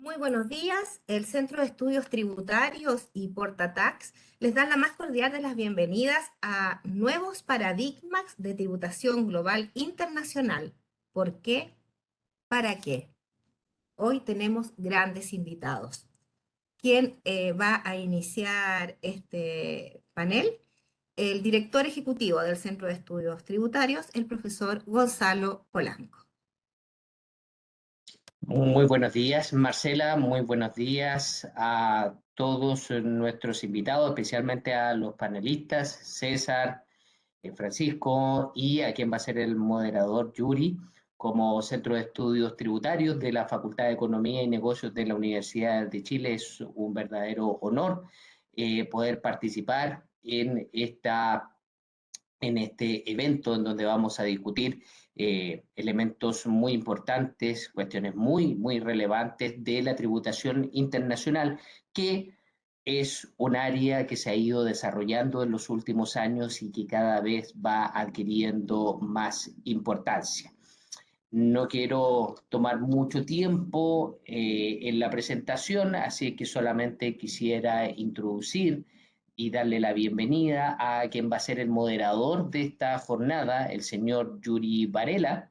Muy buenos días. El Centro de Estudios Tributarios y Portatax les dan la más cordial de las bienvenidas a Nuevos Paradigmas de Tributación Global Internacional. ¿Por qué? ¿Para qué? Hoy tenemos grandes invitados. ¿Quién va a iniciar este panel? El director ejecutivo del Centro de Estudios Tributarios, el profesor Gonzalo Polanco. Muy buenos días, Marcela. Muy buenos días a todos nuestros invitados, especialmente a los panelistas, César, Francisco y a quien va a ser el moderador, Yuri, como Centro de Estudios Tributarios de la Facultad de Economía y Negocios de la Universidad de Chile. Es un verdadero honor poder participar en este evento en donde vamos a discutir elementos muy importantes, cuestiones muy relevantes de la tributación internacional, que es un área que se ha ido desarrollando en los últimos años y que cada vez va adquiriendo más importancia. No quiero tomar mucho tiempo en la presentación, así que solamente quisiera introducir y darle la bienvenida a quien va a ser el moderador de esta jornada, el señor Yuri Varela.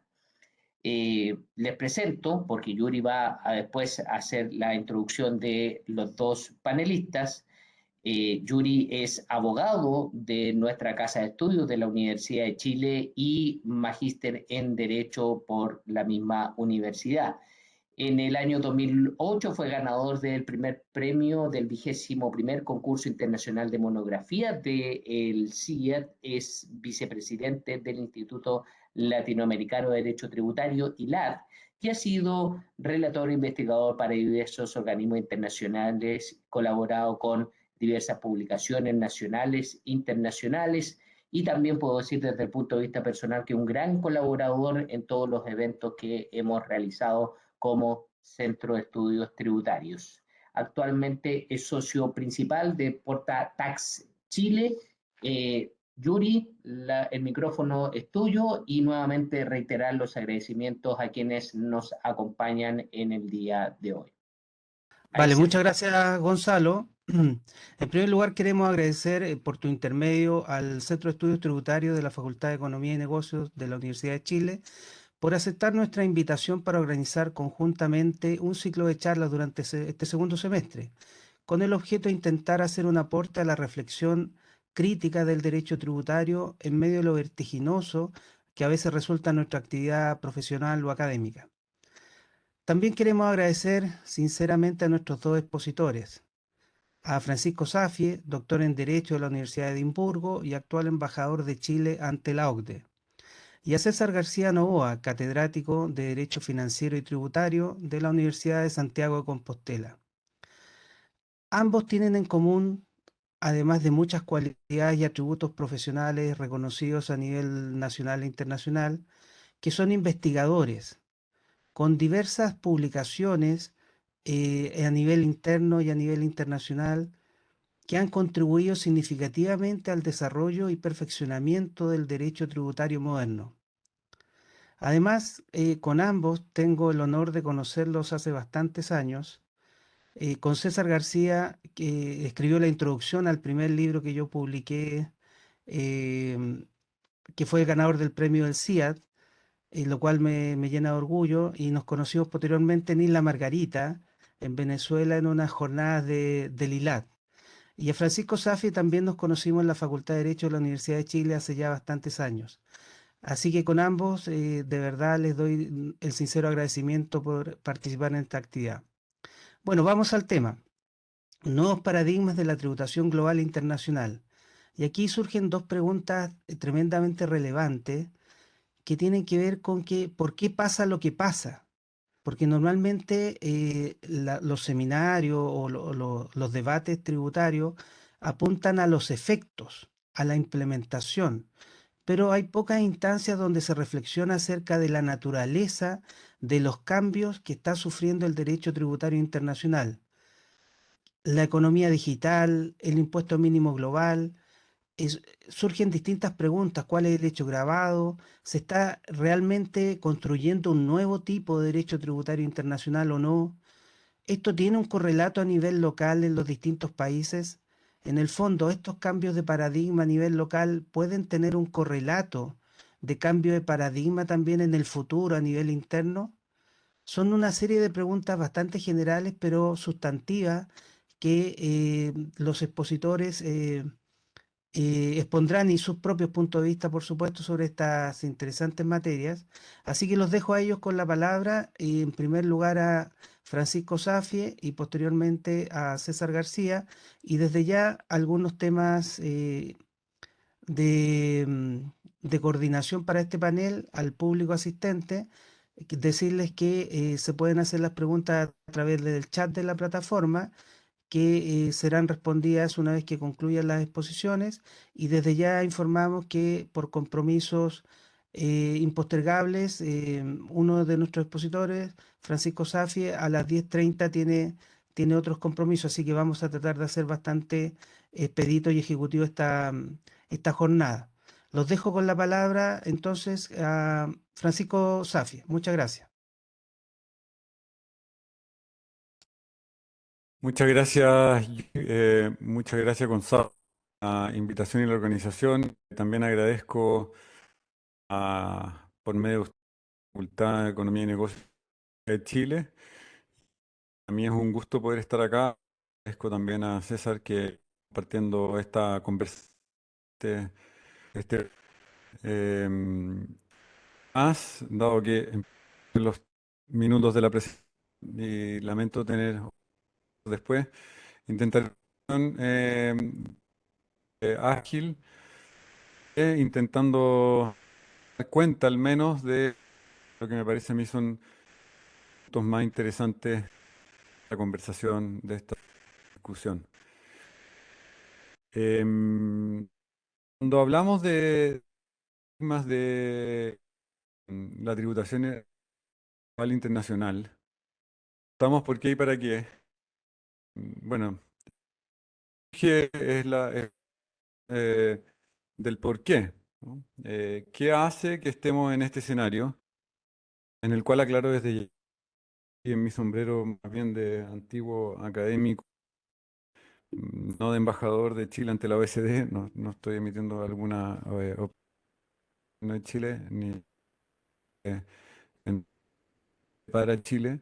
Les presento, porque Yuri va a después hacer la introducción de los dos panelistas. Yuri es abogado de nuestra Casa de Estudios de la Universidad de Chile y magíster en Derecho por la misma universidad. En el año 2008 fue ganador del primer premio del 21º concurso internacional de monografía del CIET. Es vicepresidente del Instituto Latinoamericano de Derecho Tributario, ILAD, y ha sido relator e investigador para diversos organismos internacionales, colaborado con diversas publicaciones nacionales, internacionales, y también puedo decir desde el punto de vista personal que un gran colaborador en todos los eventos que hemos realizado como Centro de Estudios Tributarios. Actualmente es socio principal de PortaTax Chile. Yuri, el micrófono es tuyo y nuevamente reiterar los agradecimientos a quienes nos acompañan en el día de hoy. Vale, muchas gracias, Gonzalo. En primer lugar, queremos agradecer por tu intermedio al Centro de Estudios Tributarios de la Facultad de Economía y Negocios de la Universidad de Chile por aceptar nuestra invitación para organizar conjuntamente un ciclo de charlas durante este segundo semestre, con el objeto de intentar hacer un aporte a la reflexión crítica del derecho tributario en medio de lo vertiginoso que a veces resulta nuestra actividad profesional o académica. También queremos agradecer sinceramente a nuestros dos expositores, a Francisco Safie, doctor en Derecho de la Universidad de Edimburgo y actual embajador de Chile ante la OCDE, y a César García Novoa, catedrático de Derecho Financiero y Tributario de la Universidad de Santiago de Compostela. Ambos tienen en común, además de muchas cualidades y atributos profesionales reconocidos a nivel nacional e internacional, que son investigadores, con diversas publicaciones a nivel interno y a nivel internacional que han contribuido significativamente al desarrollo y perfeccionamiento del derecho tributario moderno. Además, con ambos tengo el honor de conocerlos hace bastantes años. Con César García, que escribió la introducción al primer libro que yo publiqué, em, que fue el ganador del premio del CIAT, lo cual me llena de orgullo, y nos conocimos posteriormente en Isla Margarita, en Venezuela, en unas jornadas del ILAT. Y a Francisco Safi también nos conocimos en la Facultad de Derecho de la Universidad de Chile hace ya bastantes años. Así que con ambos, de verdad, les doy el sincero agradecimiento por participar en esta actividad. Bueno, vamos al tema. Nuevos paradigmas de la tributación global e internacional. Y aquí surgen dos preguntas tremendamente relevantes que tienen que ver con por qué pasa lo que pasa. Porque normalmente los seminarios o los debates tributarios apuntan a los efectos, a la implementación, pero hay pocas instancias donde se reflexiona acerca de la naturaleza de los cambios que está sufriendo el derecho tributario internacional. La economía digital, el impuesto mínimo global, surgen distintas preguntas. ¿Cuál es el derecho grabado? ¿Se está realmente construyendo un nuevo tipo de derecho tributario internacional o no? ¿Esto tiene un correlato a nivel local en los distintos países? En el fondo, estos cambios de paradigma a nivel local pueden tener un correlato de cambio de paradigma también en el futuro a nivel interno. Son una serie de preguntas bastante generales, pero sustantivas, que los expositores expondrán y sus propios puntos de vista, por supuesto, sobre estas interesantes materias. Así que los dejo a ellos con la palabra, en primer lugar a Francisco Safie y posteriormente a César García, y desde ya algunos temas de, de coordinación para este panel al público asistente. Decirles que se pueden hacer las preguntas a través del chat de la plataforma, que serán respondidas una vez que concluyan las exposiciones, y desde ya informamos que por compromisos impostergables, uno de nuestros expositores, Francisco Safie, a las 10:30 tiene otros compromisos, así que vamos a tratar de hacer bastante expedito y ejecutivo esta jornada. Los dejo con la palabra entonces a Francisco Safie. Muchas gracias. Muchas gracias Gonzalo, la invitación y la organización. También agradezco por medio de la Facultad de Economía y Negocios de Chile. A mí es un gusto poder estar acá. Agradezco también a César que compartiendo esta conversación, este, em, dado que en los minutos de la presentación y lamento tener después, intentar ágil, intentando dar cuenta al menos de lo que me parece a mí son puntos más interesantes de la conversación, de esta discusión. Cuando hablamos de temas de la tributación internacional, estamos por qué y para qué. Bueno, que es eh, del por qué, ¿no? ¿Qué hace que estemos en este escenario? En el cual aclaro desde ya, y en mi sombrero más bien de antiguo académico, no de embajador de Chile ante la OECD, no estoy emitiendo alguna opinión de Chile ni eh, en- para Chile,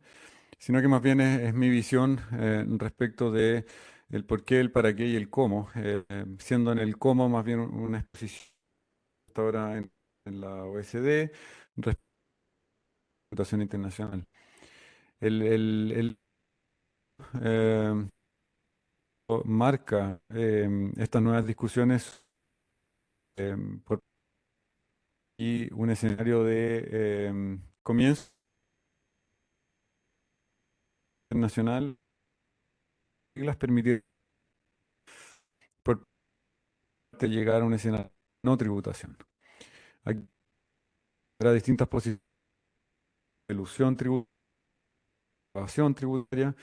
sino que más bien es mi visión respecto de el por qué, el para qué y el cómo, siendo en el cómo más bien una exposición hasta ahora en la OECD respecto a la reputación internacional. El eh, marca estas nuevas discusiones por y un escenario de comienzo internacional las permitir por parte llegar a un escenario de no tributación. Aquí habrá distintas posiciones de elusión tributaria, evasión tributaria,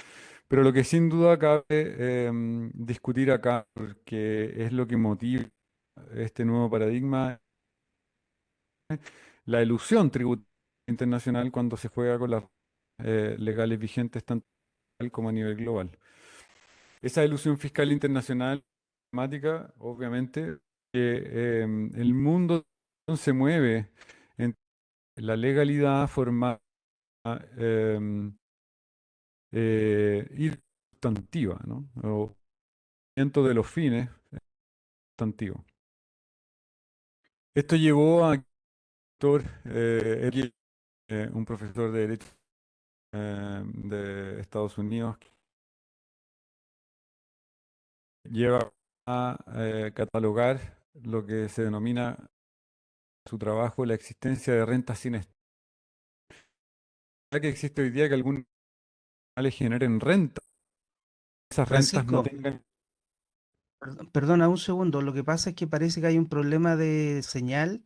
pero lo que sin duda cabe discutir acá, porque es lo que motiva este nuevo paradigma, la elusión tributaria internacional cuando se juega con las legales vigentes tanto como a nivel global. Esa ilusión fiscal internacional temática, obviamente, que el mundo se mueve en la legalidad formal y sustantiva, ¿no? O dentro de los fines sustantivos. Esto llevó a doctor, un profesor de Derecho de Estados Unidos, que lleva a catalogar lo que se denomina su trabajo la existencia de rentas sin estado. Que existe hoy día que algunos animales generen renta, esas rentas no Francisco, tengan... perdona un segundo, lo que pasa es que parece que hay un problema de señal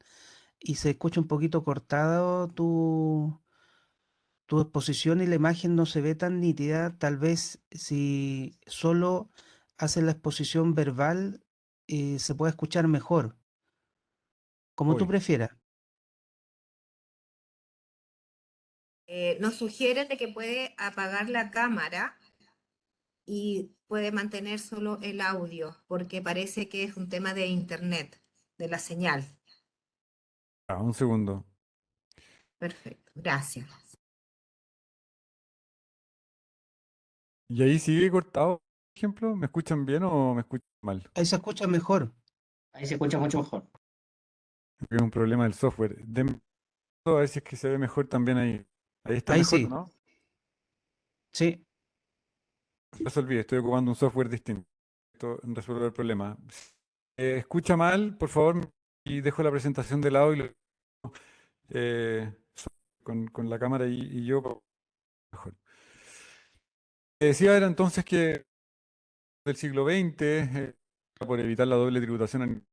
y se escucha un poquito cortado tu exposición y la imagen no se ve tan nítida. Tal vez si solo haces la exposición verbal, se puede escuchar mejor, como tú Hoy. prefieras. Nos sugieren de que puede apagar la cámara y puede mantener solo el audio, porque parece que es un tema de internet, de la señal. Un segundo. Perfecto, gracias. ¿Y ahí sigue cortado, por ejemplo? ¿Me escuchan bien o me escuchan mal? Ahí se escucha mejor. Ahí se escucha mucho mejor. Creo que es un problema del software. Denme a ver si es que se ve mejor también ahí. Ahí está Ahí mejor, sí, ¿no? sí, Resolví, estoy ocupando un software distinto. Esto resuelve el problema. Escucha mal, por favor, y dejo la presentación de lado y lo eh, con la cámara y yo mejor. Decía era entonces que del siglo XX, por evitar la doble tributación animal,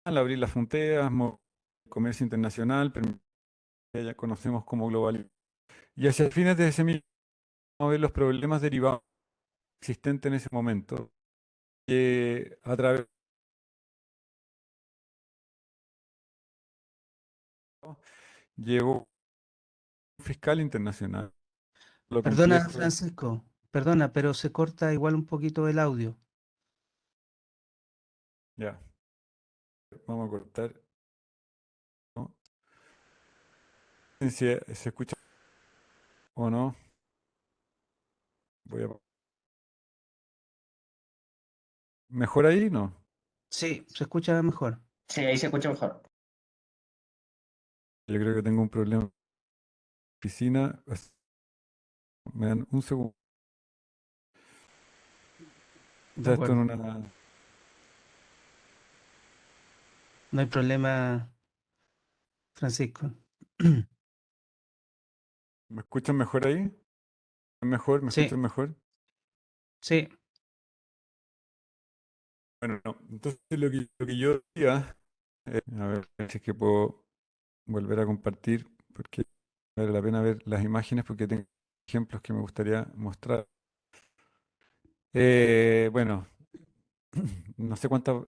abrir las fronteras, el comercio internacional, que ya conocemos como global. Y hacia fines de ese mismo, vamos a ver los problemas derivados existentes en ese momento, que a través llevó un fiscal internacional, lo perdona, complejo. Francisco, perdona, pero se corta igual un poquito el audio. Ya, vamos a cortar, ¿no? Si se escucha o no, voy a... ¿Mejor ahí? No. Sí, se escucha mejor. Sí, ahí se escucha mejor. Yo creo que tengo un problema en la oficina. Me dan un segundo. O De sea, esto en acuerdo. una... No hay problema, Francisco. ¿Me escuchan mejor ahí? ¿Mejor? ¿Me Sí, escuchan mejor? sí, Bueno, no. Entonces lo que yo decía, a ver si es que puedo volver a compartir, porque vale la pena ver las imágenes, porque tengo ejemplos que me gustaría mostrar. Bueno, no sé cuántas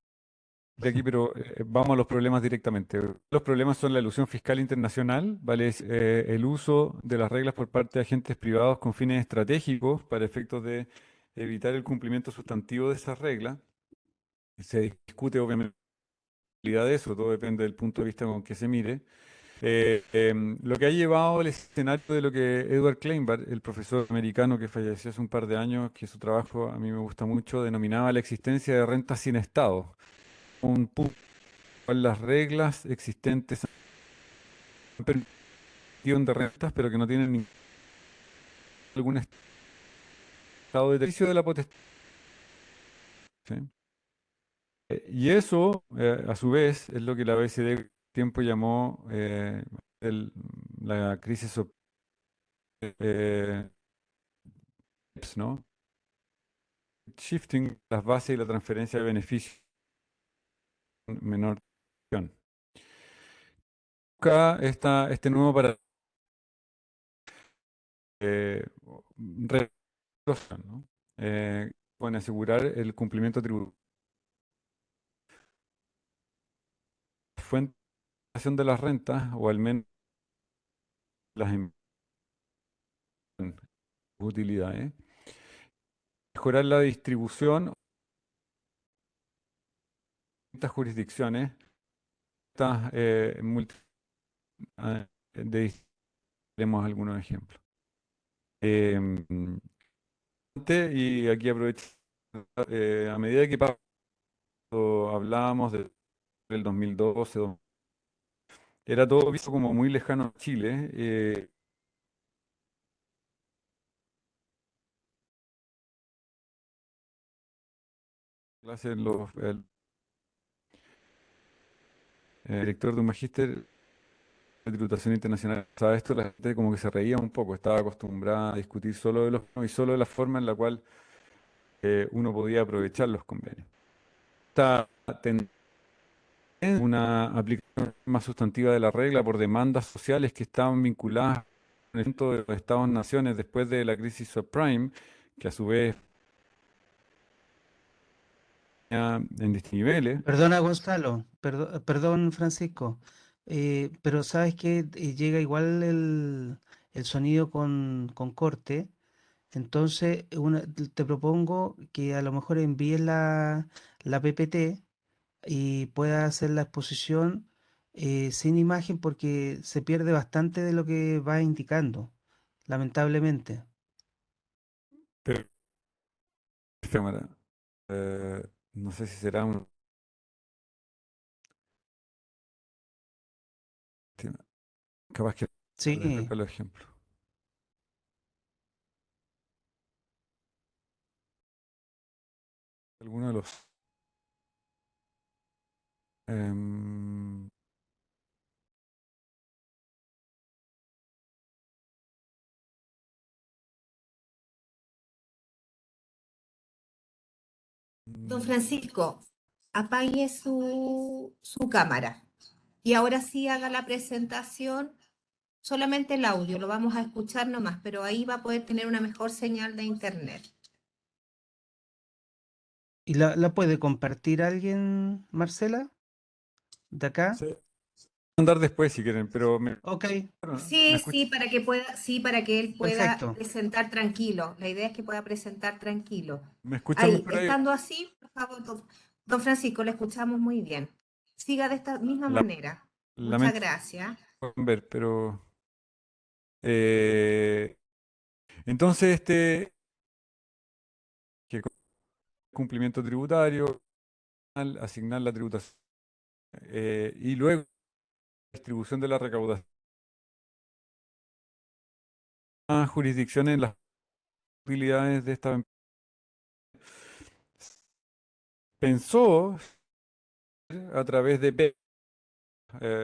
de aquí, pero vamos a los problemas directamente. Los problemas son la elusión fiscal internacional, ¿vale? Es, el uso de las reglas por parte de agentes privados con fines estratégicos para efectos de evitar el cumplimiento sustantivo de esas reglas. Se discute obviamente la realidad de eso, todo depende del punto de vista con que se mire. Lo que ha llevado al escenario de lo que Edward Kleinberg, el profesor americano que falleció hace un par de años, que su trabajo a mí me gusta mucho, denominaba la existencia de rentas sin Estado. Un punto en las reglas existentes han permitido de rentas, pero que no tienen algún estado de ejercicio de la potestad. ¿Sí? Y eso, a su vez, es lo que la OECD tiempo llamó el- la crisis eh, ¿no? Shifting las bases y la transferencia de beneficios en menor dirección. Busca este nuevo paradigma eh, re- ¿no? Pueden asegurar el cumplimiento tributario. Fuente de las rentas, o al menos las utilidades, mejorar la distribución en estas jurisdicciones, estas de tenemos algunos ejemplos. Em, y aquí aprovecho, a medida que hablábamos del 2012, era todo visto como muy lejano a Chile. El director de un magíster de tributación internacional, ¿sabes esto? La gente como que se reía un poco, estaba acostumbrada a discutir solo de los y solo de la forma en la cual uno podía aprovechar los convenios. Esta tendencia, una aplicación más sustantiva de la regla por demandas sociales que estaban vinculadas con el asunto de los Estados-naciones después de la crisis subprime, que a su vez en distintos niveles. perdona Gonzalo, perdón Francisco, pero sabes que llega igual el sonido con corte. Entonces, te propongo que a lo mejor envíes la PPT y puedas hacer la exposición sin imagen porque se pierde bastante de lo que va indicando, lamentablemente. Pero cámara, no sé si será un... Capaz que les Sí, toca los ejemplos. Alguno de los... em, Don mm, Francisco, apague su cámara y ahora sí haga la presentación, solamente el audio, lo vamos a escuchar nomás, pero ahí va a poder tener una mejor señal de internet. ¿y la puede compartir alguien, Marcela, de acá? sí, andar después si quieren, pero Ok, me Sí, escuchan, sí, para que él pueda perfecto. presentar tranquilo. La idea es que pueda presentar tranquilo. me escuchan Ahí, mejor ahí. estando así, por favor, don Francisco, le escuchamos muy bien. Siga de esta misma La, manera. Muchas lamento gracias. ver, pero... eh, entonces, que cumplimiento tributario, asignar la tributación y luego distribución de la recaudación a jurisdicciones, las utilidades de esta empresa. Pensó a través de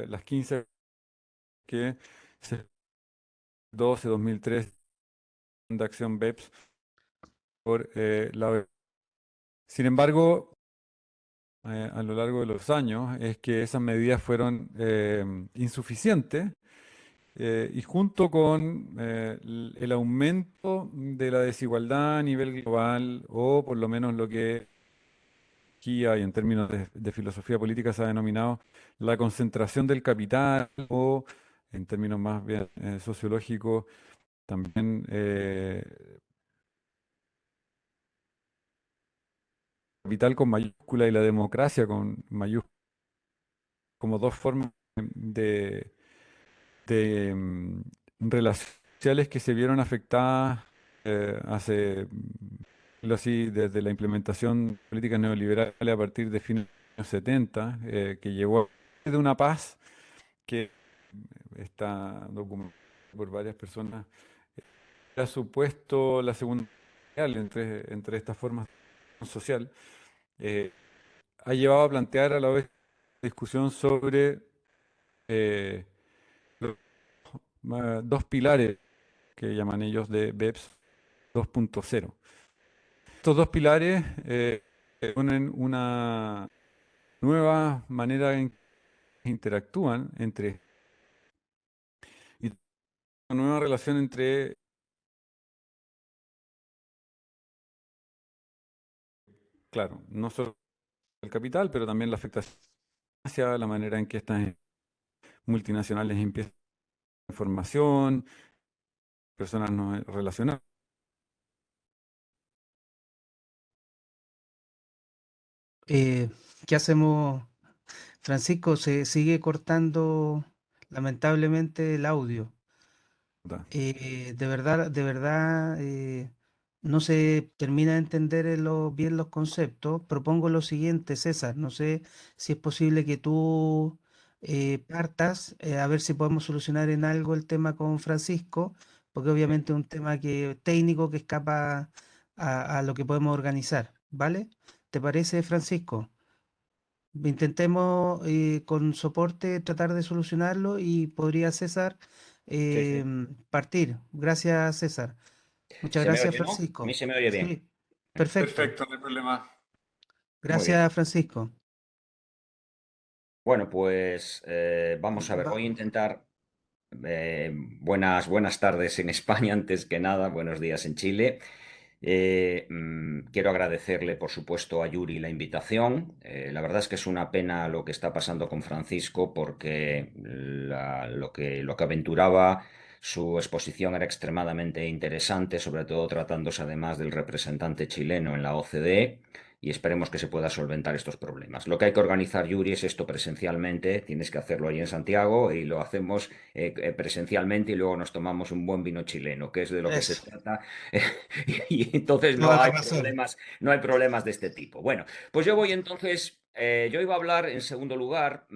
las 15 que se 2013 de acción BEPS por la OEP. Sin embargo, a lo largo de los años es que esas medidas fueron insuficientes y junto con el aumento de la desigualdad a nivel global, o por lo menos lo que aquí hay en términos de filosofía política se ha denominado la concentración del capital, o en términos más bien sociológicos, también capital con mayúscula y la democracia con mayúscula, como dos formas de, de relaciones sociales que se vieron afectadas hace, lo así, desde la implementación de políticas neoliberales a partir de fines de los años 70, que llevó de una paz que está documentada por varias personas, ha supuesto la segunda Guerra Mundial entre estas formas de organización social, eh, ha llevado a plantear a la vez discusión sobre eh, los dos pilares que llaman ellos de BEPS 2.0. Estos dos pilares ponen una nueva manera en que interactúan entre y una nueva relación entre, claro, no solo el capital, pero también la afectación hacia la manera en que estas multinacionales empiezan información, personas no relacionadas. Eh, ¿Qué hacemos, Francisco? Se sigue cortando lamentablemente el audio. De verdad, no se termina de entender bien los conceptos. Propongo lo siguiente, César. No sé si es posible que tú partas a ver si podemos solucionar en algo el tema con Francisco, porque obviamente es un tema técnico que escapa a lo que podemos organizar, ¿vale? ¿Te parece, Francisco? Intentemos con soporte tratar de solucionarlo y podría César Sí, sí. partir. Gracias, César. Muchas ¿Se me gracias, oye, no? A mí Francisco. se me oye bien. Sí, perfecto. Perfecto, no hay problema. Muy bien. Gracias, Francisco. Bueno, pues vamos a ver. Va- Voy a intentar. Buenas tardes en España, antes que nada. Buenos días en Chile. Quiero agradecerle, por supuesto, a Yuri la invitación. La verdad es que es una pena lo que está pasando con Francisco, porque lo que aventuraba Su exposición era extremadamente interesante, sobre todo tratándose además del representante chileno en la OCDE, y esperemos que se pueda solventar estos problemas. Lo que hay que organizar, Yuri, es esto presencialmente. Tienes que hacerlo ahí en Santiago y lo hacemos presencialmente y luego nos tomamos un buen vino chileno, que es de lo que se Eso, trata. Y entonces toda la razón. no hay problemas de este tipo. Bueno, pues yo voy entonces, yo iba a hablar en segundo lugar,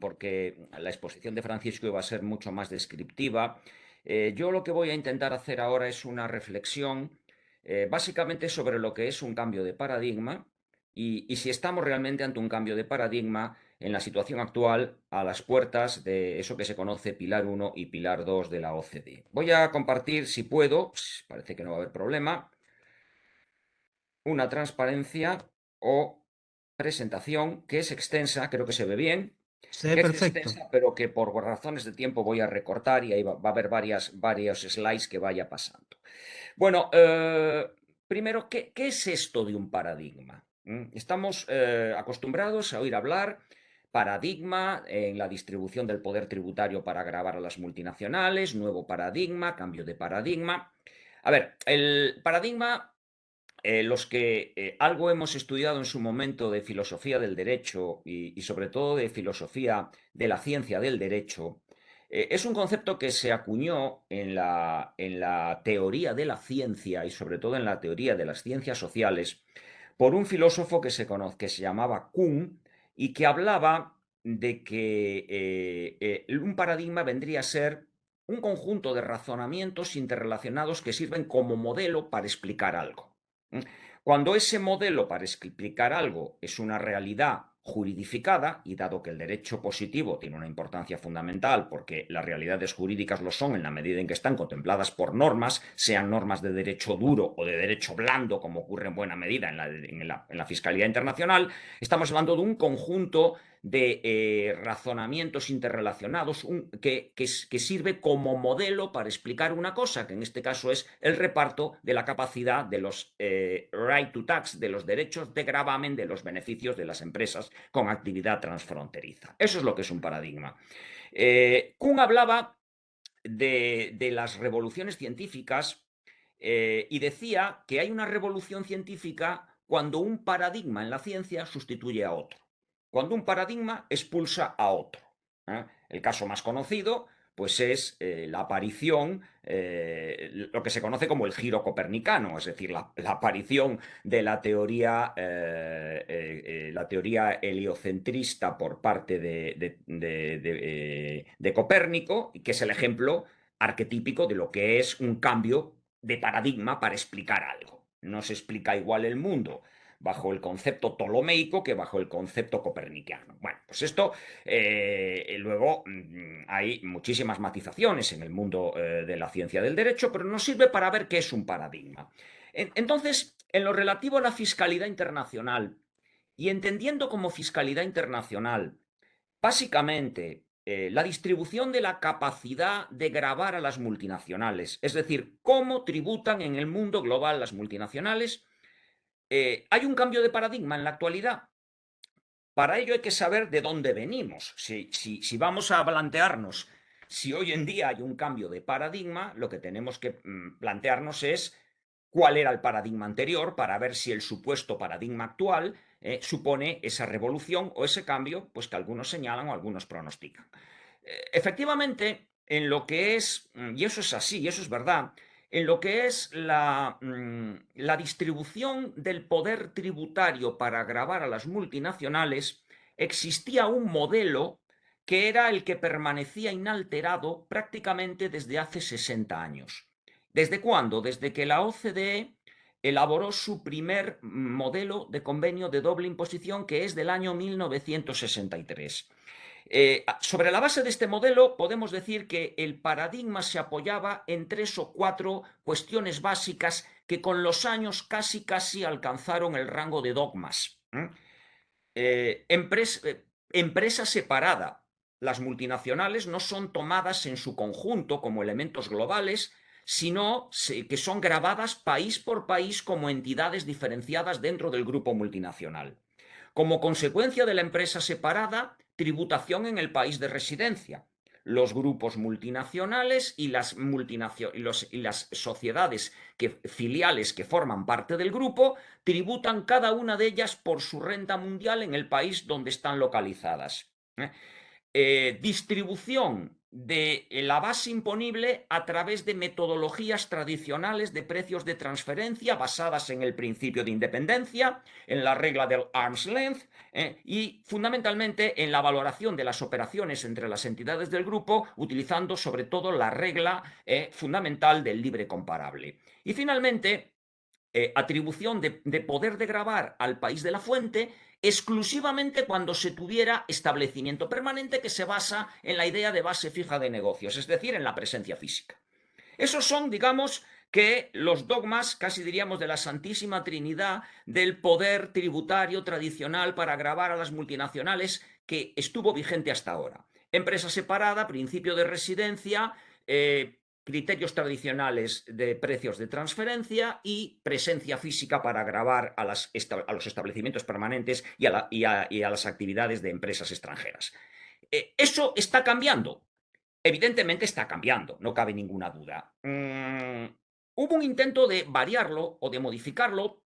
porque la exposición de Francisco iba a ser mucho más descriptiva. Yo lo que voy a intentar hacer ahora es una reflexión básicamente sobre lo que es un cambio de paradigma y si estamos realmente ante un cambio de paradigma en la situación actual a las puertas de eso que se conoce Pilar 1 y Pilar 2 de la OCDE. Voy a compartir, si puedo, parece que no va a haber problema, una transparencia o presentación que es extensa, creo que se ve bien, Se ve que es perfecto. extensa, pero que por razones de tiempo voy a recortar y ahí va a haber varios slides que vaya pasando. Bueno, primero, ¿qué es esto de un paradigma? Estamos acostumbrados a oír hablar paradigma en la distribución del poder tributario para gravar a las multinacionales, nuevo paradigma, cambio de paradigma. A ver, el paradigma los que algo hemos estudiado en su momento de filosofía del derecho y sobre todo de filosofía de la ciencia del derecho, es un concepto que se acuñó en la teoría de la ciencia y sobre todo en la teoría de las ciencias sociales por un filósofo que se llamaba Kuhn y que hablaba de que un paradigma vendría a ser un conjunto de razonamientos interrelacionados que sirven como modelo para explicar algo. Cuando ese modelo para explicar algo es una realidad juridificada, y dado que el derecho positivo tiene una importancia fundamental porque las realidades jurídicas lo son en la medida en que están contempladas por normas, sean normas de derecho duro o de derecho blando, como ocurre en buena medida en la fiscalía internacional, estamos hablando de un conjunto de razonamientos interrelacionados que sirve como modelo para explicar una cosa, que en este caso es el reparto de la capacidad de los right to tax, de los derechos de gravamen de los beneficios de las empresas con actividad transfronteriza. Eso es lo que es un paradigma. Kuhn hablaba de las revoluciones científicas y decía que hay una revolución científica cuando un paradigma en la ciencia sustituye a otro, cuando un paradigma expulsa a otro. El caso más conocido pues es la aparición, lo que se conoce como el giro copernicano, es decir, la aparición de la teoría heliocentrista por parte de Copérnico, que es el ejemplo arquetípico de lo que es un cambio de paradigma para explicar algo. No se explica igual el mundo bajo el concepto ptolomeico que bajo el concepto copernicano. Bueno, pues esto luego hay muchísimas matizaciones en el mundo de la ciencia del derecho, pero nos sirve para ver qué es un paradigma. Entonces, en lo relativo a la fiscalidad internacional, y entendiendo como fiscalidad internacional, básicamente la distribución de la capacidad de gravar a las multinacionales, es decir, cómo tributan en el mundo global las multinacionales, hay un cambio de paradigma en la actualidad. Para ello hay que saber de dónde venimos. Si vamos a plantearnos si hoy en día hay un cambio de paradigma, lo que tenemos que plantearnos es cuál era el paradigma anterior para ver si el supuesto paradigma actual supone esa revolución o ese cambio, pues que algunos señalan o algunos pronostican. Efectivamente, en lo que es, y eso es así, y eso es verdad, en lo que es la distribución del poder tributario para gravar a las multinacionales, existía un modelo que era el que permanecía inalterado prácticamente desde hace 60 años. ¿Desde cuándo? Desde que la OCDE elaboró su primer modelo de convenio de doble imposición, que es del año 1963. Sobre la base de este modelo podemos decir que el paradigma se apoyaba en 3 o 4 cuestiones básicas que con los años casi alcanzaron el rango de dogmas. Empresa separada. Las multinacionales no son tomadas en su conjunto como elementos globales, sino que son gravadas país por país como entidades diferenciadas dentro del grupo multinacional. Como consecuencia de la empresa separada, tributación en el país de residencia. los grupos multinacionales y las sociedades filiales que forman parte del grupo tributan cada una de ellas por su renta mundial en el país donde están localizadas. Distribución de la base imponible a través de metodologías tradicionales de precios de transferencia basadas en el principio de independencia, en la regla del arm's length y fundamentalmente en la valoración de las operaciones entre las entidades del grupo, utilizando sobre todo la regla fundamental del libre comparable. Y finalmente, atribución de poder de gravar al país de la fuente exclusivamente cuando se tuviera establecimiento permanente que se basa en la idea de base fija de negocios, es decir, en la presencia física. Esos son, digamos, que los dogmas, casi diríamos, de la Santísima Trinidad del poder tributario tradicional para gravar a las multinacionales que estuvo vigente hasta ahora. Empresa separada, principio de residencia, criterios tradicionales de precios de transferencia y presencia física para gravar a los establecimientos permanentes y a las actividades de empresas extranjeras. Eso está cambiando. Evidentemente está cambiando, no cabe ninguna duda. Hubo un intento de variarlo o de modificarlo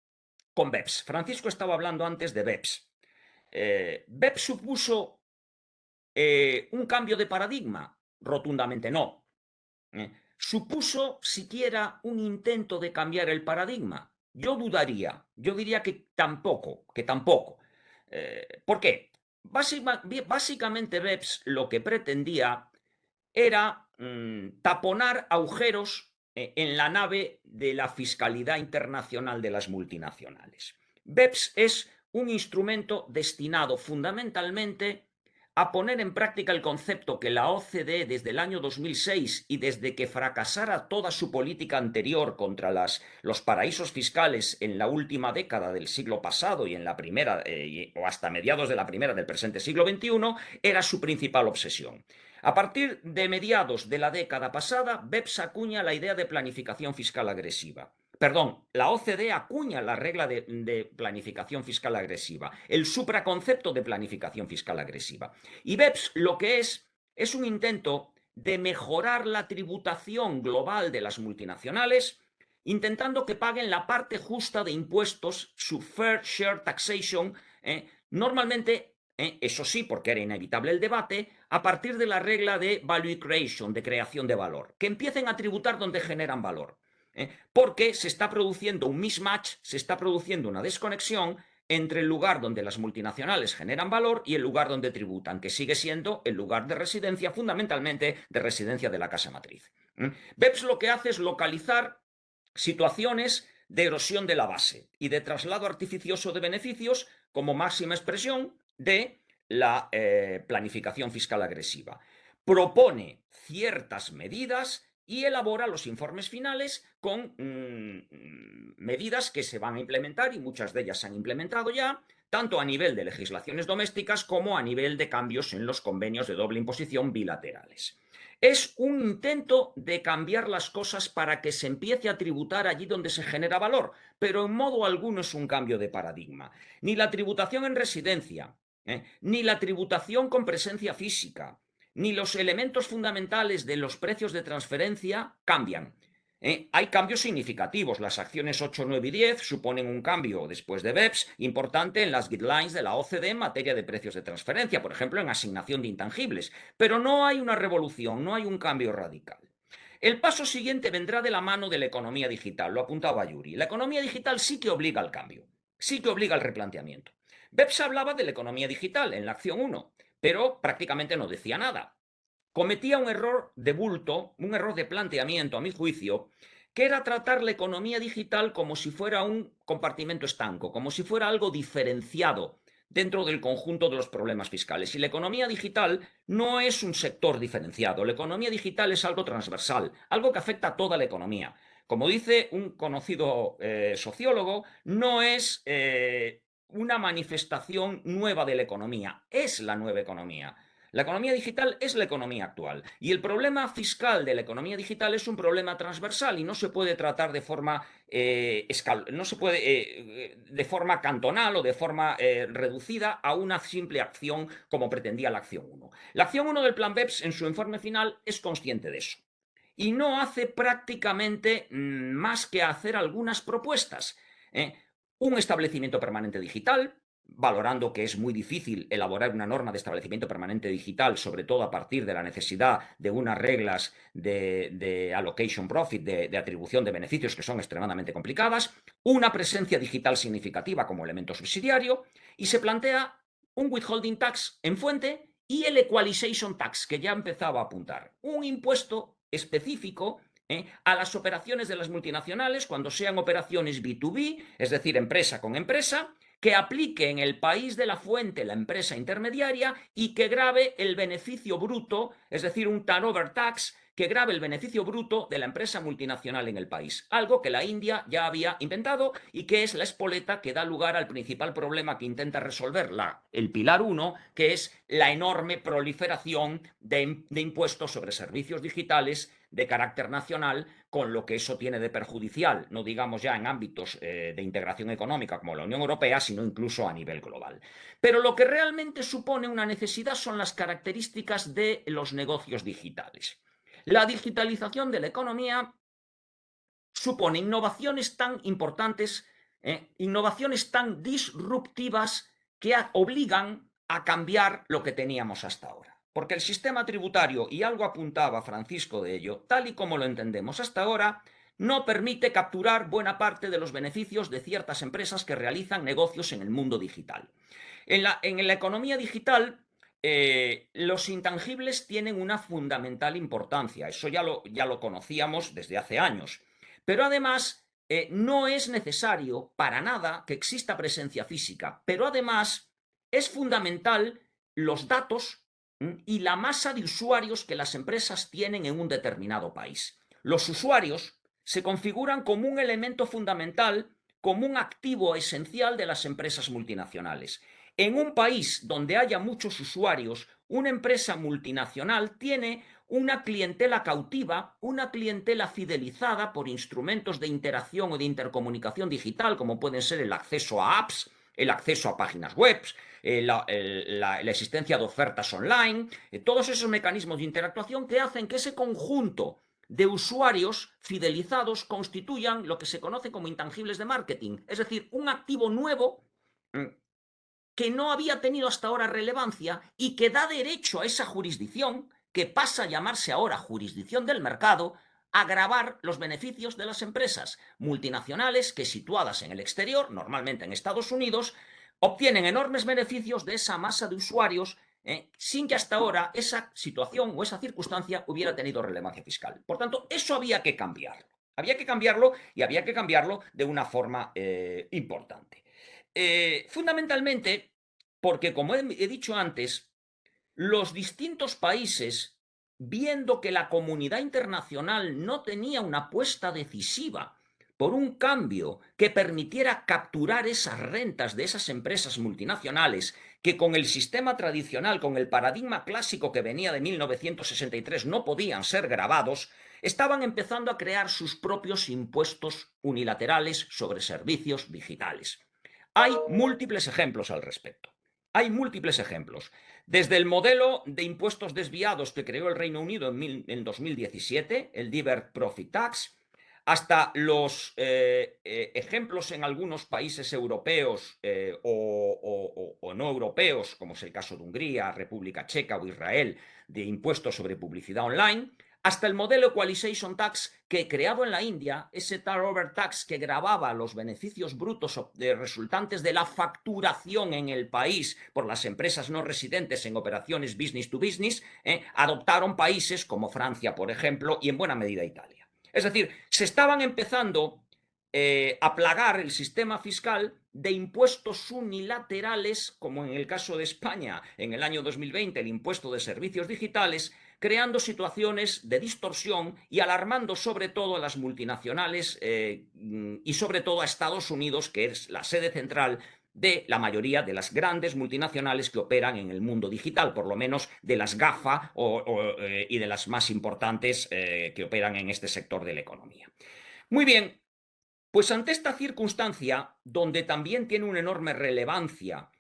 con BEPS. Francisco estaba hablando antes de BEPS. ¿BEPS supuso un cambio de paradigma? Rotundamente no. ¿Supuso siquiera un intento de cambiar el paradigma? Yo dudaría, yo diría que tampoco, ¿por qué? Básicamente BEPS lo que pretendía era taponar agujeros en la nave de la fiscalidad internacional de las multinacionales. BEPS es un instrumento destinado fundamentalmente a poner en práctica el concepto que la OCDE desde el año 2006 y desde que fracasara toda su política anterior contra los paraísos fiscales en la última década del siglo pasado y en la primera, o hasta mediados de la primera del presente siglo XXI, era su principal obsesión. A partir de mediados de la década pasada, BEPS acuña la idea de planificación fiscal agresiva. Perdón, la OCDE acuña la regla de planificación fiscal agresiva, el supraconcepto de planificación fiscal agresiva. Y BEPS lo que es un intento de mejorar la tributación global de las multinacionales, intentando que paguen la parte justa de impuestos, su fair share taxation, normalmente, eso sí, porque era inevitable el debate, a partir de la regla de value creation, de creación de valor, que empiecen a tributar donde generan valor. Porque se está produciendo un mismatch, se está produciendo una desconexión entre el lugar donde las multinacionales generan valor y el lugar donde tributan, que sigue siendo el lugar de residencia, fundamentalmente de residencia de la casa matriz. BEPS lo que hace es localizar situaciones de erosión de la base y de traslado artificioso de beneficios como máxima expresión de la planificación fiscal agresiva. Propone ciertas medidas y elabora los informes finales con medidas que se van a implementar, y muchas de ellas se han implementado ya, tanto a nivel de legislaciones domésticas como a nivel de cambios en los convenios de doble imposición bilaterales. Es un intento de cambiar las cosas para que se empiece a tributar allí donde se genera valor, pero en modo alguno es un cambio de paradigma. Ni la tributación en residencia, ni la tributación con presencia física, ni los elementos fundamentales de los precios de transferencia cambian. Hay cambios significativos. Las acciones 8, 9 y 10 suponen un cambio después de BEPS importante en las guidelines de la OCDE en materia de precios de transferencia, por ejemplo, en asignación de intangibles. Pero no hay una revolución, no hay un cambio radical. El paso siguiente vendrá de la mano de la economía digital, lo apuntaba Yuri. La economía digital sí que obliga al cambio, sí que obliga al replanteamiento. BEPS hablaba de la economía digital en la acción 1, pero prácticamente no decía nada. Cometía un error de bulto, un error de planteamiento, a mi juicio, que era tratar la economía digital como si fuera un compartimento estanco, como si fuera algo diferenciado dentro del conjunto de los problemas fiscales. Y la economía digital no es un sector diferenciado, la economía digital es algo transversal, algo que afecta a toda la economía. Como dice un conocido sociólogo, no es una manifestación nueva de la economía, es la nueva economía. La economía digital es la economía actual y el problema fiscal de la economía digital es un problema transversal y no se puede tratar de forma, no se puede, de forma cantonal o de forma reducida a una simple acción como pretendía la acción 1. La acción 1 del Plan BEPS en su informe final es consciente de eso y no hace prácticamente más que hacer algunas propuestas. Un establecimiento permanente digital, valorando que es muy difícil elaborar una norma de establecimiento permanente digital, sobre todo a partir de la necesidad de unas reglas de allocation profit, de atribución de beneficios que son extremadamente complicadas, una presencia digital significativa como elemento subsidiario, y se plantea un withholding tax en fuente y el equalization tax, que ya empezaba a apuntar, un impuesto específico a las operaciones de las multinacionales cuando sean operaciones B2B, es decir, empresa con empresa, que aplique en el país de la fuente la empresa intermediaria y que grave el beneficio bruto, es decir, un turnover tax que grave el beneficio bruto de la empresa multinacional en el país. Algo que la India ya había inventado y que es la espoleta que da lugar al principal problema que intenta resolver el pilar 1, que es la enorme proliferación de impuestos sobre servicios digitales de carácter nacional, con lo que eso tiene de perjudicial, no digamos ya en ámbitos de integración económica como la Unión Europea, sino incluso a nivel global. Pero lo que realmente supone una necesidad son las características de los negocios digitales. La digitalización de la economía supone innovaciones tan importantes, innovaciones tan disruptivas que obligan a cambiar lo que teníamos hasta ahora. Porque el sistema tributario, y algo apuntaba Francisco de ello, tal y como lo entendemos hasta ahora, no permite capturar buena parte de los beneficios de ciertas empresas que realizan negocios en el mundo digital. En la economía digital, los intangibles tienen una fundamental importancia. Eso ya lo conocíamos desde hace años. Pero además, no es necesario para nada que exista presencia física. Pero además, es fundamental los datos y la masa de usuarios que las empresas tienen en un determinado país. Los usuarios se configuran como un elemento fundamental, como un activo esencial de las empresas multinacionales. En un país donde haya muchos usuarios, una empresa multinacional tiene una clientela cautiva, una clientela fidelizada por instrumentos de interacción o de intercomunicación digital, como pueden ser el acceso a apps, el acceso a páginas web, la existencia de ofertas online, todos esos mecanismos de interactuación que hacen que ese conjunto de usuarios fidelizados constituyan lo que se conoce como intangibles de marketing, es decir, un activo nuevo que no había tenido hasta ahora relevancia y que da derecho a esa jurisdicción, que pasa a llamarse ahora jurisdicción del mercado, a gravar los beneficios de las empresas multinacionales que, situadas en el exterior, normalmente en Estados Unidos, obtienen enormes beneficios de esa masa de usuarios sin que hasta ahora esa situación o esa circunstancia hubiera tenido relevancia fiscal. Por tanto, eso había que cambiarlo. Había que cambiarlo y había que cambiarlo de una forma importante. Fundamentalmente porque, como he dicho antes, los distintos países, viendo que la comunidad internacional no tenía una apuesta decisiva por un cambio que permitiera capturar esas rentas de esas empresas multinacionales que con el sistema tradicional, con el paradigma clásico que venía de 1963 no podían ser gravados, estaban empezando a crear sus propios impuestos unilaterales sobre servicios digitales. Hay múltiples ejemplos al respecto. Hay múltiples ejemplos. Desde el modelo de impuestos desviados que creó el Reino Unido en 2017, el Divert Profit Tax, hasta los ejemplos en algunos países europeos o no europeos, como es el caso de Hungría, República Checa o Israel, de impuestos sobre publicidad online, hasta el modelo Equalization Tax que, creado en la India, ese turnover tax que gravaba los beneficios brutos resultantes de la facturación en el país por las empresas no residentes en operaciones business to business, adoptaron países como Francia, por ejemplo, y en buena medida Italia. Es decir, se estaban empezando a plagar el sistema fiscal de impuestos unilaterales, como en el caso de España en el año 2020, el impuesto de servicios digitales, creando situaciones de distorsión y alarmando sobre todo a las multinacionales y sobre todo a Estados Unidos, que es la sede central de la mayoría de las grandes multinacionales que operan en el mundo digital, por lo menos de las GAFA y de las más importantes que operan en este sector de la economía. Muy bien, pues ante esta circunstancia, donde también tiene una enorme relevancia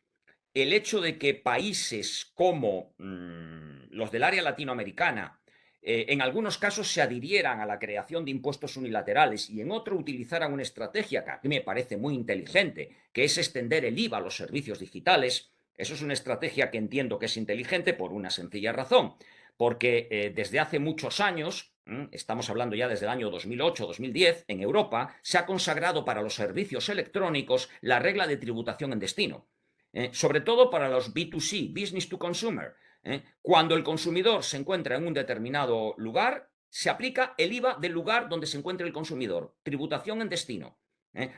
el hecho de que países como los del área latinoamericana en algunos casos se adhirieran a la creación de impuestos unilaterales y en otro utilizaran una estrategia que a mí me parece muy inteligente, que es extender el IVA a los servicios digitales. Eso es una estrategia que entiendo que es inteligente por una sencilla razón, porque desde hace muchos años, estamos hablando ya desde el año 2008-2010, en Europa se ha consagrado para los servicios electrónicos la regla de tributación en destino. Sobre todo para los B2C, Business to Consumer. Cuando el consumidor se encuentra en un determinado lugar, se aplica el IVA del lugar donde se encuentra el consumidor, tributación en destino.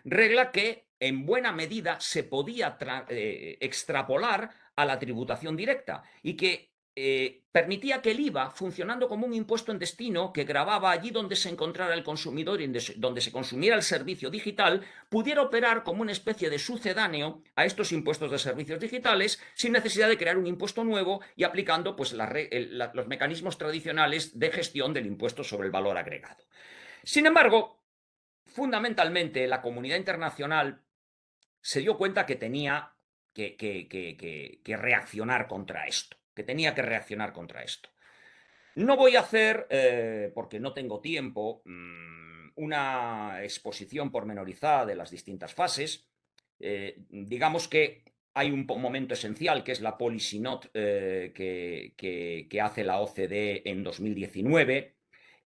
Regla que en buena medida se podía extrapolar a la tributación directa y que permitía que el IVA, funcionando como un impuesto en destino que gravaba allí donde se encontrara el consumidor y donde se consumiera el servicio digital, pudiera operar como una especie de sucedáneo a estos impuestos de servicios digitales sin necesidad de crear un impuesto nuevo y aplicando pues, los mecanismos tradicionales de gestión del impuesto sobre el valor agregado. Sin embargo, fundamentalmente la comunidad internacional se dio cuenta que tenía que reaccionar contra esto. No voy a hacer, porque no tengo tiempo, una exposición pormenorizada de las distintas fases. Digamos que hay un momento esencial que es la Policy Note que hace la OCDE en 2019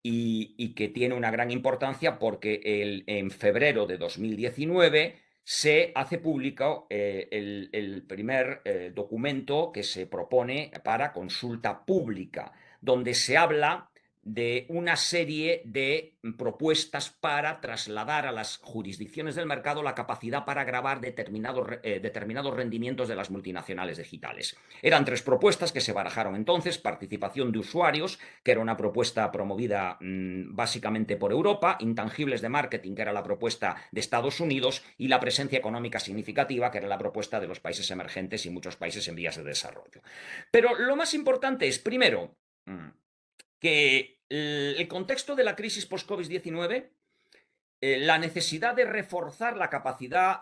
y que tiene una gran importancia porque en febrero de 2019 se hace público el primer documento que se propone para consulta pública, donde se habla de una serie de propuestas para trasladar a las jurisdicciones del mercado la capacidad para gravar determinados rendimientos de las multinacionales digitales. Eran 3 propuestas que se barajaron entonces: participación de usuarios, que era una propuesta promovida básicamente por Europa; intangibles de marketing, que era la propuesta de Estados Unidos; y la presencia económica significativa, que era la propuesta de los países emergentes y muchos países en vías de desarrollo. Pero lo más importante es, primero, que el contexto de la crisis post-COVID-19, la necesidad de reforzar la capacidad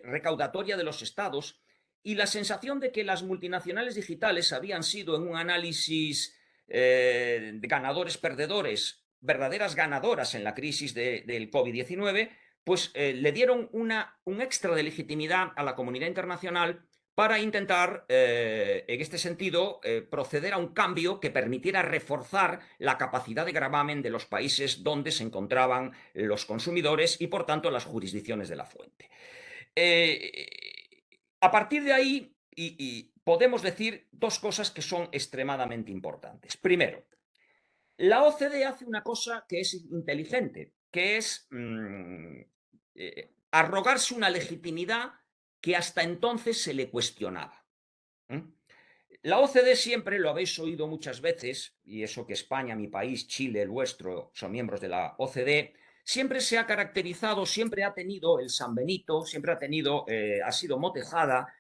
recaudatoria de los estados y la sensación de que las multinacionales digitales habían sido, en un análisis de ganadores-perdedores, verdaderas ganadoras en la crisis del COVID-19, pues le dieron un extra de legitimidad a la comunidad internacional para intentar, en este sentido, proceder a un cambio que permitiera reforzar la capacidad de gravamen de los países donde se encontraban los consumidores y, por tanto, las jurisdicciones de la fuente. A partir de ahí, podemos decir 2 cosas que son extremadamente importantes. Primero, la OCDE hace una cosa que es inteligente, que es arrogarse una legitimidad que hasta entonces se le cuestionaba. La OCDE, siempre lo habéis oído muchas veces, y eso que España, mi país, Chile, el vuestro, son miembros de la OCDE, siempre se ha caracterizado, siempre ha tenido el San Benito, siempre ha sido motejada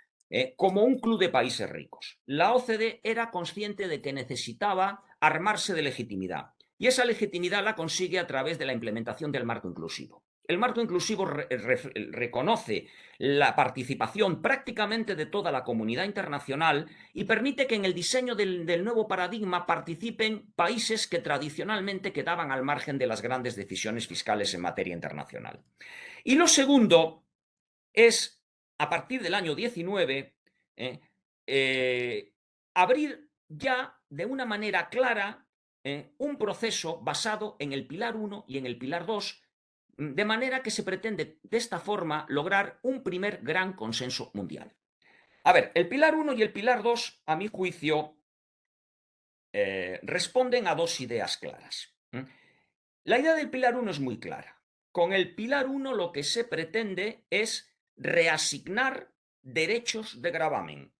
como un club de países ricos. La OCDE era consciente de que necesitaba armarse de legitimidad, y esa legitimidad la consigue a través de la implementación del marco inclusivo. El marco inclusivo reconoce la participación prácticamente de toda la comunidad internacional y permite que en el diseño del nuevo paradigma participen países que tradicionalmente quedaban al margen de las grandes decisiones fiscales en materia internacional. Y lo segundo es, a partir del año 19, abrir ya de una manera clara un proceso basado en el Pilar 1 y en el Pilar 2, de manera que se pretende de esta forma lograr un primer gran consenso mundial. A ver, el Pilar 1 y el Pilar 2, a mi juicio, responden a 2 ideas claras. La idea del Pilar 1 es muy clara. Con el Pilar 1 lo que se pretende es reasignar derechos de gravamen,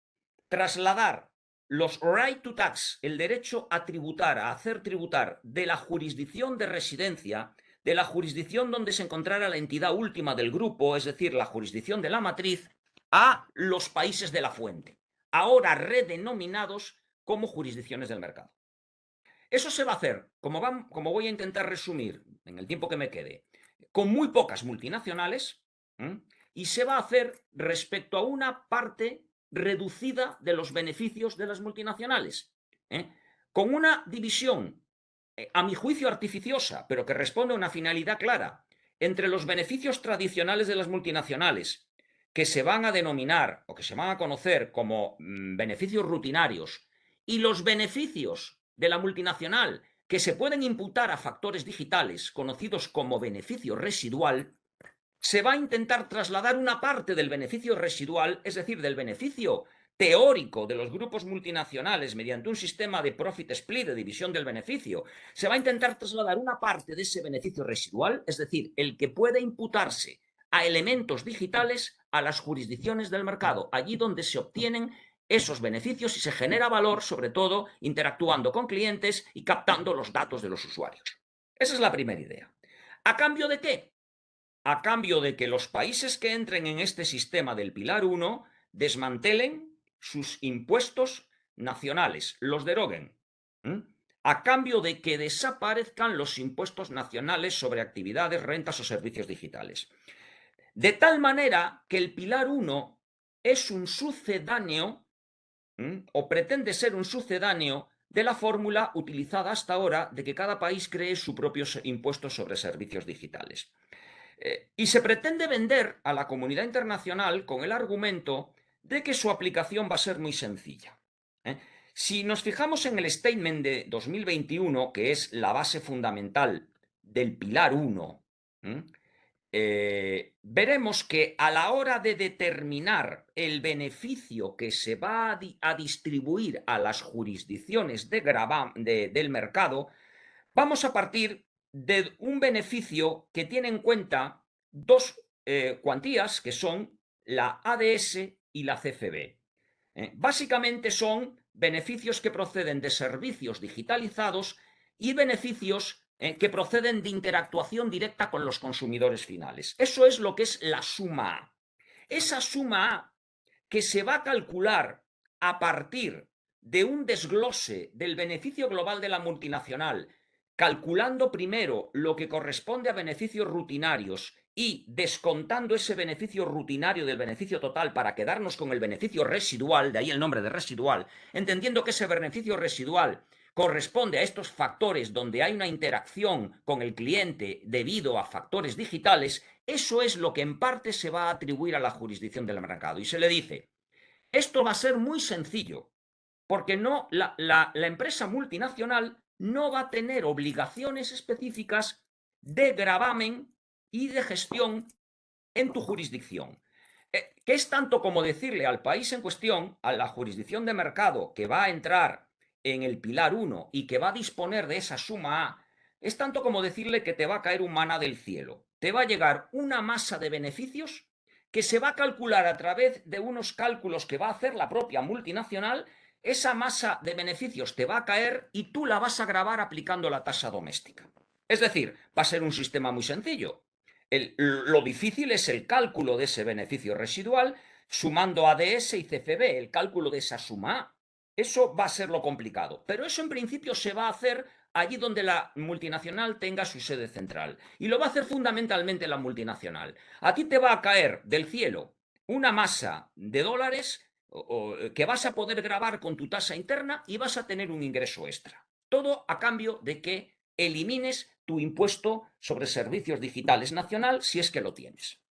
trasladar los right to tax, el derecho a tributar, a hacer tributar, de la jurisdicción de residencia, de la jurisdicción donde se encontrara la entidad última del grupo, es decir, la jurisdicción de la matriz, a los países de la fuente, ahora redenominados como jurisdicciones del mercado. Eso se va a hacer, como voy a intentar resumir en el tiempo que me quede, con muy pocas multinacionales, y se va a hacer respecto a una parte reducida de los beneficios de las multinacionales, con una división, a mi juicio artificiosa, pero que responde a una finalidad clara, entre los beneficios tradicionales de las multinacionales, que se van a denominar o que se van a conocer como beneficios rutinarios, y los beneficios de la multinacional que se pueden imputar a factores digitales conocidos como beneficio residual, se va a intentar trasladar una parte del beneficio residual, es decir, del beneficio teórico de los grupos multinacionales mediante un sistema de profit split, de división del beneficio, se va a intentar trasladar una parte de ese beneficio residual, es decir, el que puede imputarse a elementos digitales, a las jurisdicciones del mercado, allí donde se obtienen esos beneficios y se genera valor, sobre todo interactuando con clientes y captando los datos de los usuarios. Esa es la primera idea. ¿A cambio de qué? A cambio de que los países que entren en este sistema del Pilar 1 desmantelen sus impuestos nacionales, los deroguen, a cambio de que desaparezcan los impuestos nacionales sobre actividades, rentas o servicios digitales. De tal manera que el Pilar 1 es un sucedáneo, o pretende ser un sucedáneo de la fórmula utilizada hasta ahora de que cada país cree su propio impuesto sobre servicios digitales. Y se pretende vender a la comunidad internacional con el argumento de que su aplicación va a ser muy sencilla. Si nos fijamos en el statement de 2021, que es la base fundamental del Pilar 1, veremos que a la hora de determinar el beneficio que se va a distribuir a las jurisdicciones del mercado, vamos a partir de un beneficio que tiene en cuenta dos cuantías, que son la ADS y la CFB. Básicamente son beneficios que proceden de servicios digitalizados y beneficios que proceden de interactuación directa con los consumidores finales. Eso es lo que es la suma A. Esa suma A, que se va a calcular a partir de un desglose del beneficio global de la multinacional, calculando primero lo que corresponde a beneficios rutinarios y descontando ese beneficio rutinario del beneficio total para quedarnos con el beneficio residual, de ahí el nombre de residual, entendiendo que ese beneficio residual corresponde a estos factores donde hay una interacción con el cliente debido a factores digitales, eso es lo que en parte se va a atribuir a la jurisdicción del mercado. Y se le dice, esto va a ser muy sencillo, porque no, la empresa multinacional no va a tener obligaciones específicas de gravamen y de gestión en tu jurisdicción. Que es tanto como decirle al país en cuestión, a la jurisdicción de mercado que va a entrar en el Pilar 1 y que va a disponer de esa suma A, es tanto como decirle que te va a caer un maná del cielo. Te va a llegar una masa de beneficios que se va a calcular a través de unos cálculos que va a hacer la propia multinacional. Esa masa de beneficios te va a caer y tú la vas a gravar aplicando la tasa doméstica. Es decir, va a ser un sistema muy sencillo. Lo difícil es el cálculo de ese beneficio residual sumando ADS y CFB, el cálculo de esa suma A. Eso va a ser lo complicado, pero eso en principio se va a hacer allí donde la multinacional tenga su sede central. Y lo va a hacer fundamentalmente la multinacional. A ti te va a caer del cielo una masa de dólares que vas a poder gravar con tu tasa interna y vas a tener un ingreso extra. Todo a cambio de que elimines tu impuesto sobre servicios digitales nacional si es que lo tienes.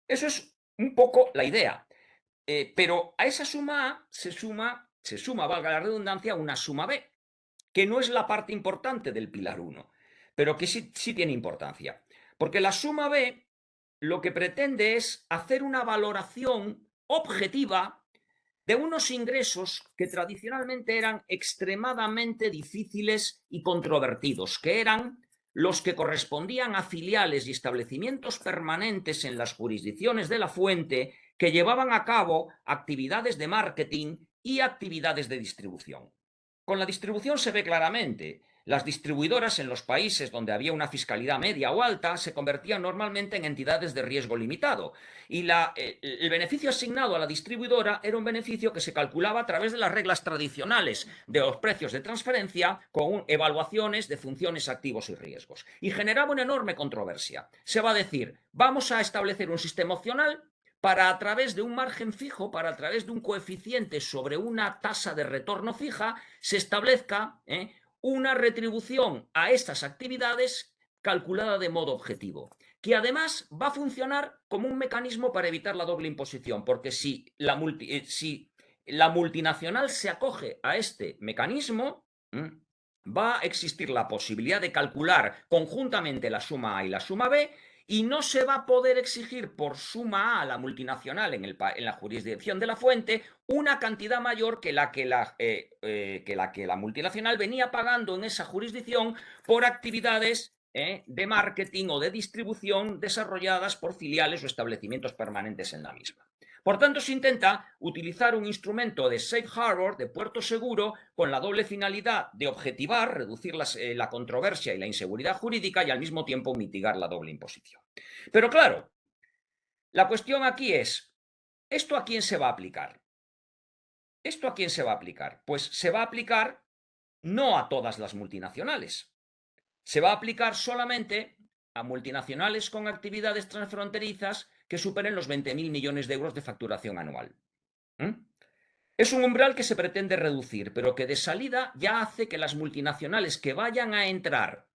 Eso es un poco la idea. Pero a esa suma A se suma, valga la redundancia, una suma B, que no es la parte importante del Pilar 1, pero que sí tiene importancia. Porque la suma B lo que pretende es hacer una valoración objetiva de unos ingresos que tradicionalmente eran extremadamente difíciles y controvertidos, que eran los que correspondían a filiales y establecimientos permanentes en las jurisdicciones de la fuente que llevaban a cabo actividades de marketing y actividades de distribución. Con la distribución se ve claramente. Las distribuidoras en los países donde había una fiscalidad media o alta se convertían normalmente en entidades de riesgo limitado y el beneficio asignado a la distribuidora era un beneficio que se calculaba a través de las reglas tradicionales de los precios de transferencia con evaluaciones de funciones, activos y riesgos. Y generaba una enorme controversia. Se va a decir, vamos a establecer un sistema opcional para a través de un margen fijo, para a través de un coeficiente sobre una tasa de retorno fija, se establezca una retribución a estas actividades calculada de modo objetivo, que además va a funcionar como un mecanismo para evitar la doble imposición, porque si la multinacional se acoge a este mecanismo, va a existir la posibilidad de calcular conjuntamente la suma A y la suma B, y no se va a poder exigir por suma A la multinacional en la jurisdicción de la fuente una cantidad mayor que la que la multinacional venía pagando en esa jurisdicción por actividades de marketing o de distribución desarrolladas por filiales o establecimientos permanentes en la misma. Por tanto, se intenta utilizar un instrumento de safe harbor, de puerto seguro, con la doble finalidad de objetivar, reducir la controversia y la inseguridad jurídica y al mismo tiempo mitigar la doble imposición. Pero claro, la cuestión aquí es, ¿esto a quién se va a aplicar? ¿Esto a quién se va a aplicar? Pues se va a aplicar no a todas las multinacionales. Se va a aplicar solamente a multinacionales con actividades transfronterizas que superen los 20.000 millones de euros de facturación anual. Es un umbral que se pretende reducir, pero que de salida ya hace que las multinacionales que vayan a entrar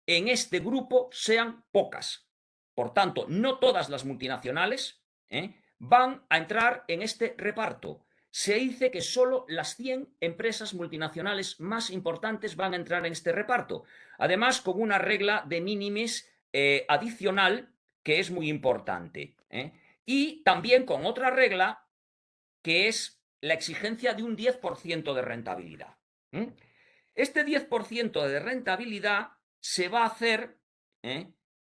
en este grupo sean pocas. Por tanto, no todas las multinacionales van a entrar en este reparto. Se dice que solo las 100 empresas multinacionales más importantes van a entrar en este reparto. Además, con una regla de minimis adicional que es muy importante. Y también con otra regla que es la exigencia de un 10% de rentabilidad. Este 10% de rentabilidad se va a hacer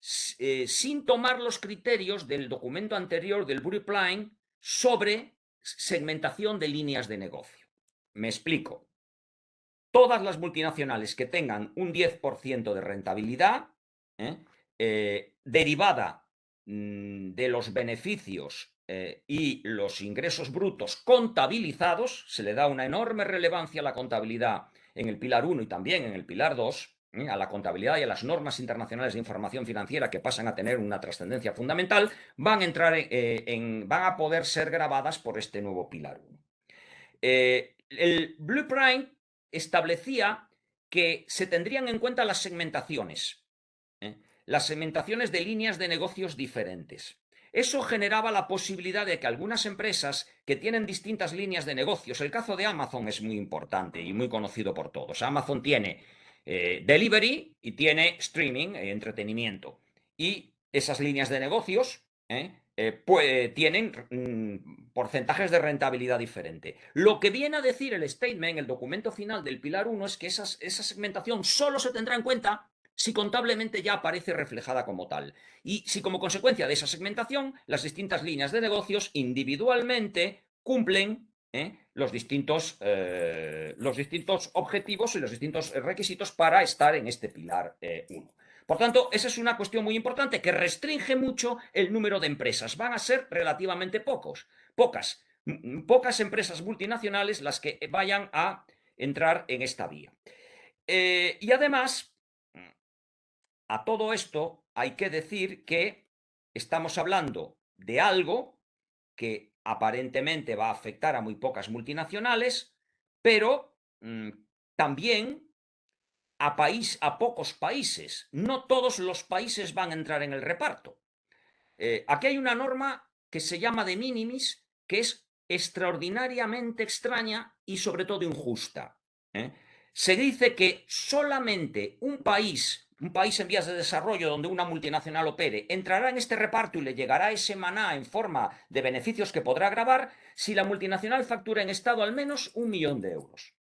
sin tomar los criterios del documento anterior del Blueprint sobre segmentación de líneas de negocio. Me explico. Todas las multinacionales que tengan un 10% de rentabilidad derivada de los beneficios y los ingresos brutos contabilizados, se le da una enorme relevancia a la contabilidad en el pilar 1 y también en el pilar 2, a la contabilidad y a las normas internacionales de información financiera que pasan a tener una trascendencia fundamental, van a entrar van a poder ser gravadas por este nuevo pilar 1. El Blueprint establecía que se tendrían en cuenta las segmentaciones de líneas de negocios diferentes. Eso generaba la posibilidad de que algunas empresas que tienen distintas líneas de negocios, el caso de Amazon es muy importante y muy conocido por todos. Amazon tiene delivery y tiene streaming, entretenimiento. Y esas líneas de negocios tienen porcentajes de rentabilidad diferente. Lo que viene a decir el statement, el documento final del pilar 1, es que esa segmentación solo se tendrá en cuenta si contablemente ya aparece reflejada como tal. Y si como consecuencia de esa segmentación, las distintas líneas de negocios individualmente cumplen los distintos objetivos y los distintos requisitos para estar en este pilar 1. Por tanto, esa es una cuestión muy importante que restringe mucho el número de empresas. Van a ser relativamente pocas empresas multinacionales las que vayan a entrar en esta vía. Y además, a todo esto hay que decir que estamos hablando de algo que aparentemente va a afectar a muy pocas multinacionales, pero también a pocos países. No todos los países van a entrar en el reparto. Aquí hay una norma que se llama de minimis, que es extraordinariamente extraña y sobre todo injusta. Se dice que solamente un país en vías de desarrollo donde una multinacional opere, entrará en este reparto y le llegará ese maná en forma de beneficios que podrá gravar si la multinacional factura en estado al menos 1 millón de euros.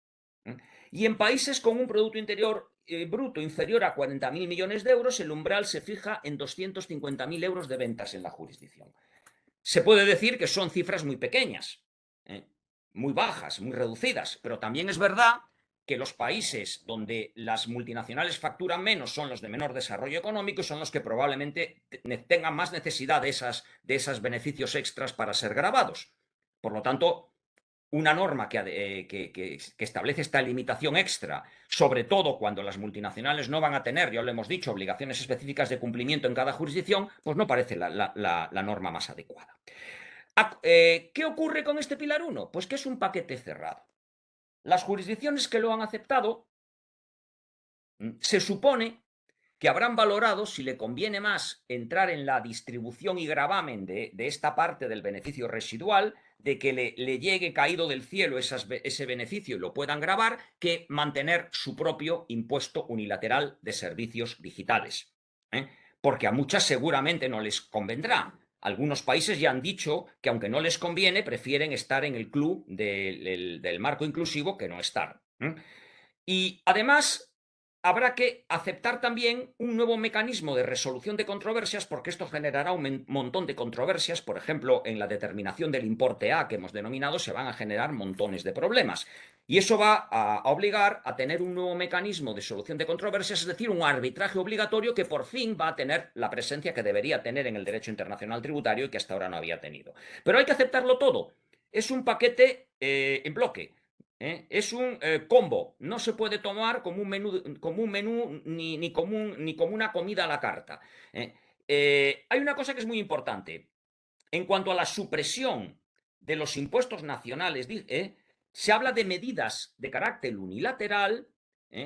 Y en países con un Producto Interior Bruto inferior a 40.000 millones de euros, el umbral se fija en 250.000 euros de ventas en la jurisdicción. Se puede decir que son cifras muy pequeñas, muy bajas, muy reducidas, pero también es verdad que los países donde las multinacionales facturan menos son los de menor desarrollo económico y son los que probablemente tengan más necesidad de esos beneficios extras para ser gravados. Por lo tanto, una norma que establece esta limitación extra, sobre todo cuando las multinacionales no van a tener, ya lo hemos dicho, obligaciones específicas de cumplimiento en cada jurisdicción, pues no parece la norma más adecuada. ¿Qué ocurre con este Pilar 1? Pues que es un paquete cerrado. Las jurisdicciones que lo han aceptado se supone que habrán valorado si le conviene más entrar en la distribución y gravamen de esta parte del beneficio residual, de que le llegue caído del cielo ese beneficio y lo puedan gravar, que mantener su propio impuesto unilateral de servicios digitales. Porque a muchas seguramente no les convendrá. Algunos países ya han dicho que aunque no les conviene, prefieren estar en el club del marco inclusivo que no estar. Y además habrá que aceptar también un nuevo mecanismo de resolución de controversias, porque esto generará un montón de controversias. Por ejemplo, en la determinación del importe A que hemos denominado se van a generar montones de problemas. Y eso va a obligar a tener un nuevo mecanismo de solución de controversias, es decir, un arbitraje obligatorio que por fin va a tener la presencia que debería tener en el derecho internacional tributario y que hasta ahora no había tenido. Pero hay que aceptarlo todo. Es un paquete en bloque. Es un combo, no se puede tomar como un menú ni como una comida a la carta. Hay una cosa que es muy importante. En cuanto a la supresión de los impuestos nacionales, se habla de medidas de carácter unilateral,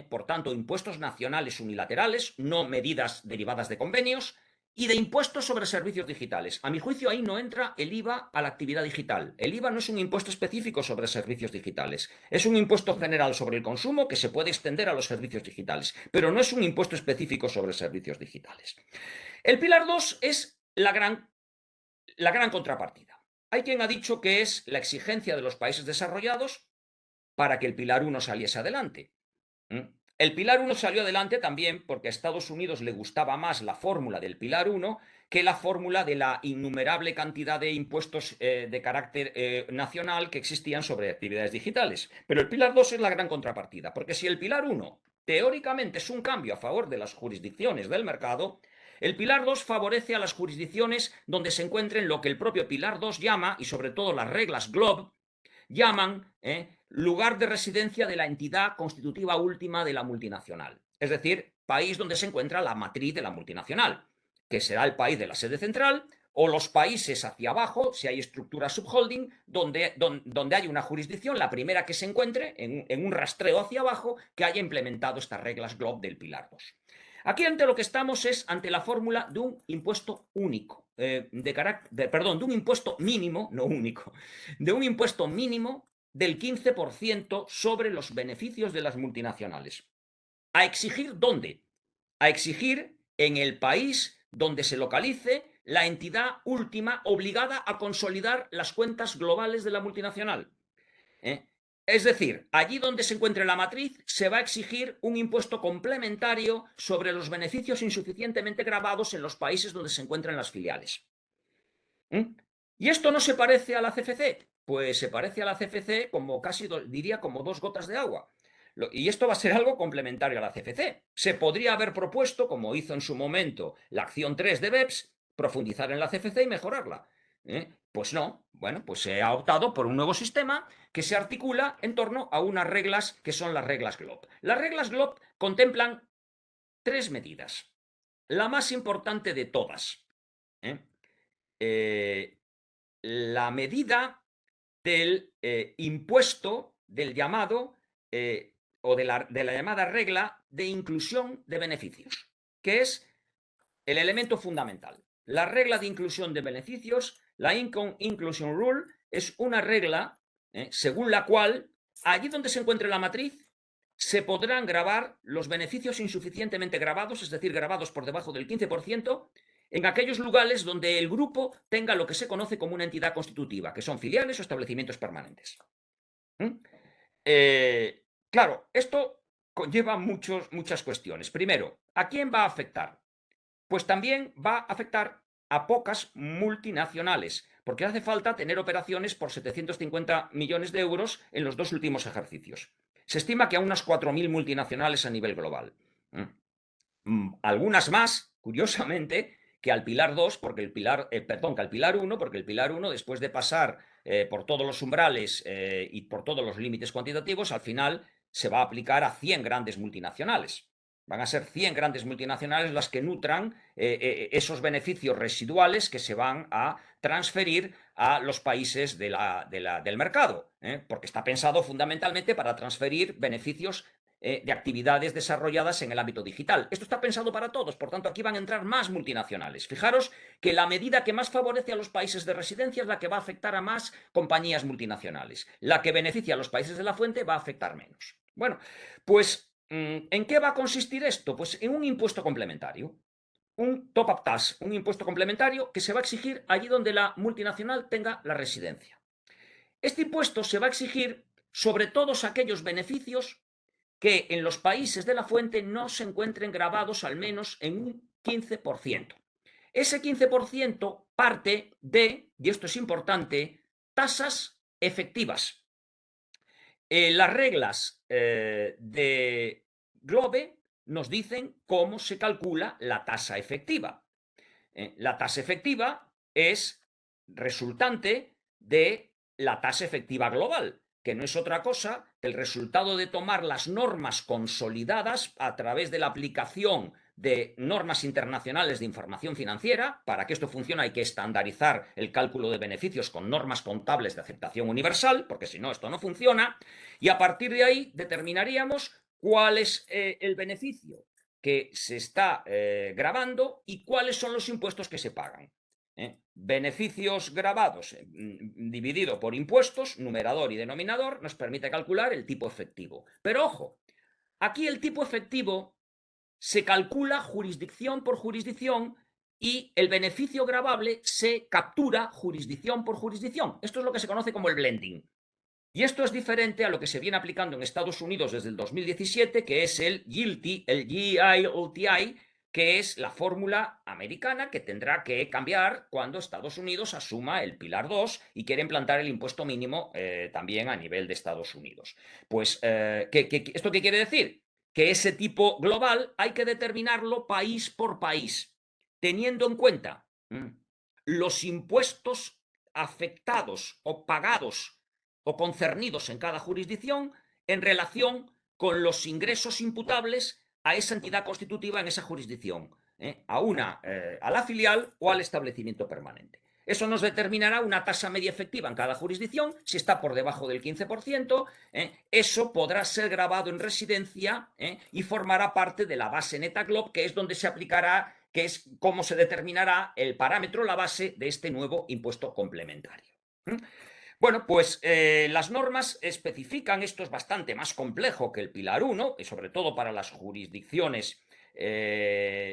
por tanto, impuestos nacionales unilaterales, no medidas derivadas de convenios, y de impuestos sobre servicios digitales. A mi juicio, ahí no entra el IVA a la actividad digital. El IVA no es un impuesto específico sobre servicios digitales. Es un impuesto general sobre el consumo que se puede extender a los servicios digitales, pero no es un impuesto específico sobre servicios digitales. El Pilar 2 es la gran contrapartida. Hay quien ha dicho que es la exigencia de los países desarrollados para que el Pilar 1 saliese adelante. El Pilar 1 salió adelante también porque a Estados Unidos le gustaba más la fórmula del Pilar 1 que la fórmula de la innumerable cantidad de impuestos de carácter nacional que existían sobre actividades digitales. Pero el Pilar 2 es la gran contrapartida, porque si el Pilar 1 teóricamente es un cambio a favor de las jurisdicciones del mercado, el Pilar 2 favorece a las jurisdicciones donde se encuentren lo que el propio Pilar 2 llama, y sobre todo las reglas GloBE, llaman lugar de residencia de la entidad constitutiva última de la multinacional. Es decir, país donde se encuentra la matriz de la multinacional, que será el país de la sede central, o los países hacia abajo, si hay estructura subholding, donde hay una jurisdicción, la primera que se encuentre, en un rastreo hacia abajo, que haya implementado estas reglas GloBE del Pilar 2. Aquí ante lo que estamos es ante la fórmula de un impuesto único, de un impuesto mínimo, no único, de un impuesto mínimo del 15% sobre los beneficios de las multinacionales. ¿A exigir dónde? A exigir en el país donde se localice la entidad última obligada a consolidar las cuentas globales de la multinacional. Es decir, allí donde se encuentre la matriz se va a exigir un impuesto complementario sobre los beneficios insuficientemente gravados en los países donde se encuentran las filiales. ¿Y esto no se parece a la CFC? Pues se parece a la CFC como casi, diría, como dos gotas de agua. Y esto va a ser algo complementario a la CFC. Se podría haber propuesto, como hizo en su momento la acción 3 de BEPS, profundizar en la CFC y mejorarla. Pues no, bueno, pues se ha optado por un nuevo sistema que se articula en torno a unas reglas que son las reglas GloBE. Las reglas GloBE contemplan 3 medidas. La más importante de todas, la medida del impuesto del llamado o de la llamada regla de inclusión de beneficios, que es el elemento fundamental. La regla de inclusión de beneficios, la Income Inclusion Rule, es una regla según la cual allí donde se encuentre la matriz se podrán gravar los beneficios insuficientemente gravados, es decir, gravados por debajo del 15%, en aquellos lugares donde el grupo tenga lo que se conoce como una entidad constitutiva, que son filiales o establecimientos permanentes. Claro, esto conlleva muchas cuestiones. Primero, ¿a quién va a afectar? Pues también va a afectar a pocas multinacionales, porque hace falta tener operaciones por 750 millones de euros en los 2 últimos ejercicios. Se estima que a unas 4.000 multinacionales a nivel global. Algunas más, curiosamente, que al pilar 2, porque el pilar, perdón, que al pilar 1, porque el pilar 1, después de pasar por todos los umbrales y por todos los límites cuantitativos, al final se va a aplicar a 100 grandes multinacionales. Van a ser 100 grandes multinacionales las que nutran esos beneficios residuales que se van a transferir a los países del mercado, porque está pensado fundamentalmente para transferir beneficios de actividades desarrolladas en el ámbito digital. Esto está pensado para todos, por tanto aquí van a entrar más multinacionales. Fijaros que la medida que más favorece a los países de residencia es la que va a afectar a más compañías multinacionales. La que beneficia a los países de la fuente va a afectar menos. Bueno, pues ¿en qué va a consistir esto? Pues en un impuesto complementario. Un top-up tax, un impuesto complementario que se va a exigir allí donde la multinacional tenga la residencia. Este impuesto se va a exigir sobre todos aquellos beneficios que en los países de la fuente no se encuentren gravados al menos en un 15%. Ese 15% parte de, y esto es importante, tasas efectivas. Las reglas de GLOBE nos dicen cómo se calcula la tasa efectiva. La tasa efectiva es resultante de la tasa efectiva global, que no es otra cosa que el resultado de tomar las normas consolidadas a través de la aplicación de normas internacionales de información financiera. Para que esto funcione hay que estandarizar el cálculo de beneficios con normas contables de aceptación universal, porque si no esto no funciona, y a partir de ahí determinaríamos cuál es el beneficio que se está gravando y cuáles son los impuestos que se pagan. Beneficios gravados dividido por impuestos, numerador y denominador, nos permite calcular el tipo efectivo. Pero ojo, aquí el tipo efectivo se calcula jurisdicción por jurisdicción y el beneficio gravable se captura jurisdicción por jurisdicción. Esto es lo que se conoce como el blending. Y esto es diferente a lo que se viene aplicando en Estados Unidos desde el 2017, que es el GILTI, que es la fórmula americana que tendrá que cambiar cuando Estados Unidos asuma el pilar 2 y quiere implantar el impuesto mínimo también a nivel de Estados Unidos. Pues, ¿esto qué quiere decir? Que ese tipo global hay que determinarlo país por país, teniendo en cuenta los impuestos afectados o pagados o concernidos en cada jurisdicción en relación con los ingresos imputables a esa entidad constitutiva en esa jurisdicción, a la filial o al establecimiento permanente. Eso nos determinará una tasa media efectiva en cada jurisdicción. Si está por debajo del 15%, eso podrá ser gravado en residencia y formará parte de la base neta GLOB, que es donde se aplicará, que es cómo se determinará el parámetro, la base de este nuevo impuesto complementario. Bueno, pues las normas especifican, esto es bastante más complejo que el pilar 1, y sobre todo para las jurisdicciones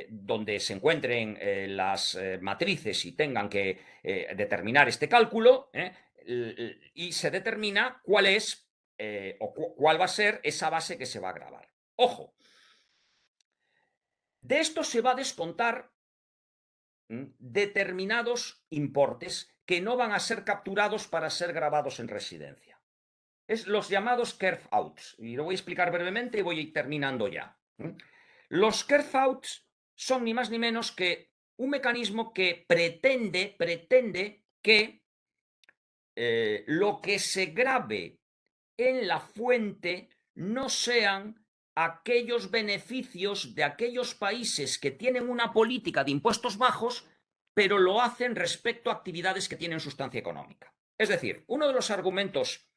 donde se encuentren las matrices y tengan que determinar este cálculo, y se determina cuál es o cuál va a ser esa base que se va a gravar. Ojo, de esto se va a descontar determinados importes que no van a ser capturados para ser grabados en residencia. Es los llamados carve-outs, y lo voy a explicar brevemente y voy a ir terminando ya. Los carve-outs son ni más ni menos que un mecanismo que pretende que lo que se grave en la fuente no sean aquellos beneficios de aquellos países que tienen una política de impuestos bajos, pero lo hacen respecto a actividades que tienen sustancia económica. Es decir, uno de los argumentos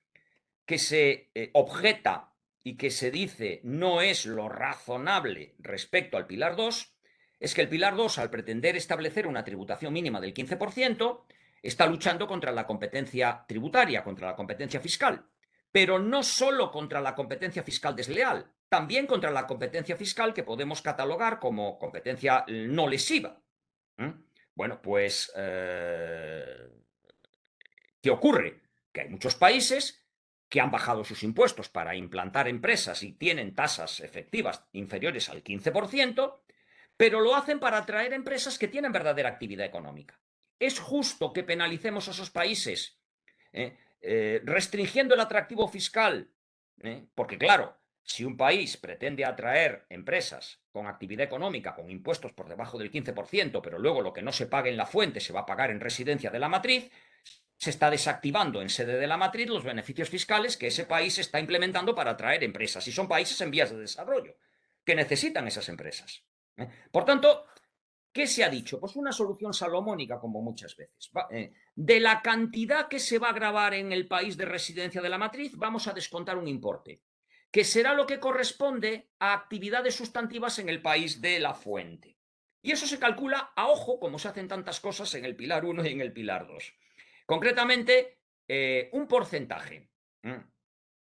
que se objeta y que se dice no es lo razonable respecto al pilar 2, es que el pilar 2, al pretender establecer una tributación mínima del 15%, está luchando contra la competencia tributaria, contra la competencia fiscal. Pero no solo contra la competencia fiscal desleal, también contra la competencia fiscal que podemos catalogar como competencia no lesiva. Bueno, pues, ¿qué ocurre? Que hay muchos países que han bajado sus impuestos para implantar empresas y tienen tasas efectivas inferiores al 15%, pero lo hacen para atraer empresas que tienen verdadera actividad económica. ¿Es justo que penalicemos a esos países restringiendo el atractivo fiscal Porque claro, si un país pretende atraer empresas con actividad económica, con impuestos por debajo del 15%, pero luego lo que no se pague en la fuente se va a pagar en residencia de la matriz, se está desactivando en sede de la matriz los beneficios fiscales que ese país está implementando para atraer empresas. Y son países en vías de desarrollo que necesitan esas empresas. Por tanto, ¿qué se ha dicho? Pues una solución salomónica, como muchas veces. De la cantidad que se va a gravar en el país de residencia de la matriz, vamos a descontar un importe, que será lo que corresponde a actividades sustantivas en el país de la fuente. Y eso se calcula a ojo, como se hacen tantas cosas en el pilar 1 y en el pilar 2. Concretamente, un porcentaje.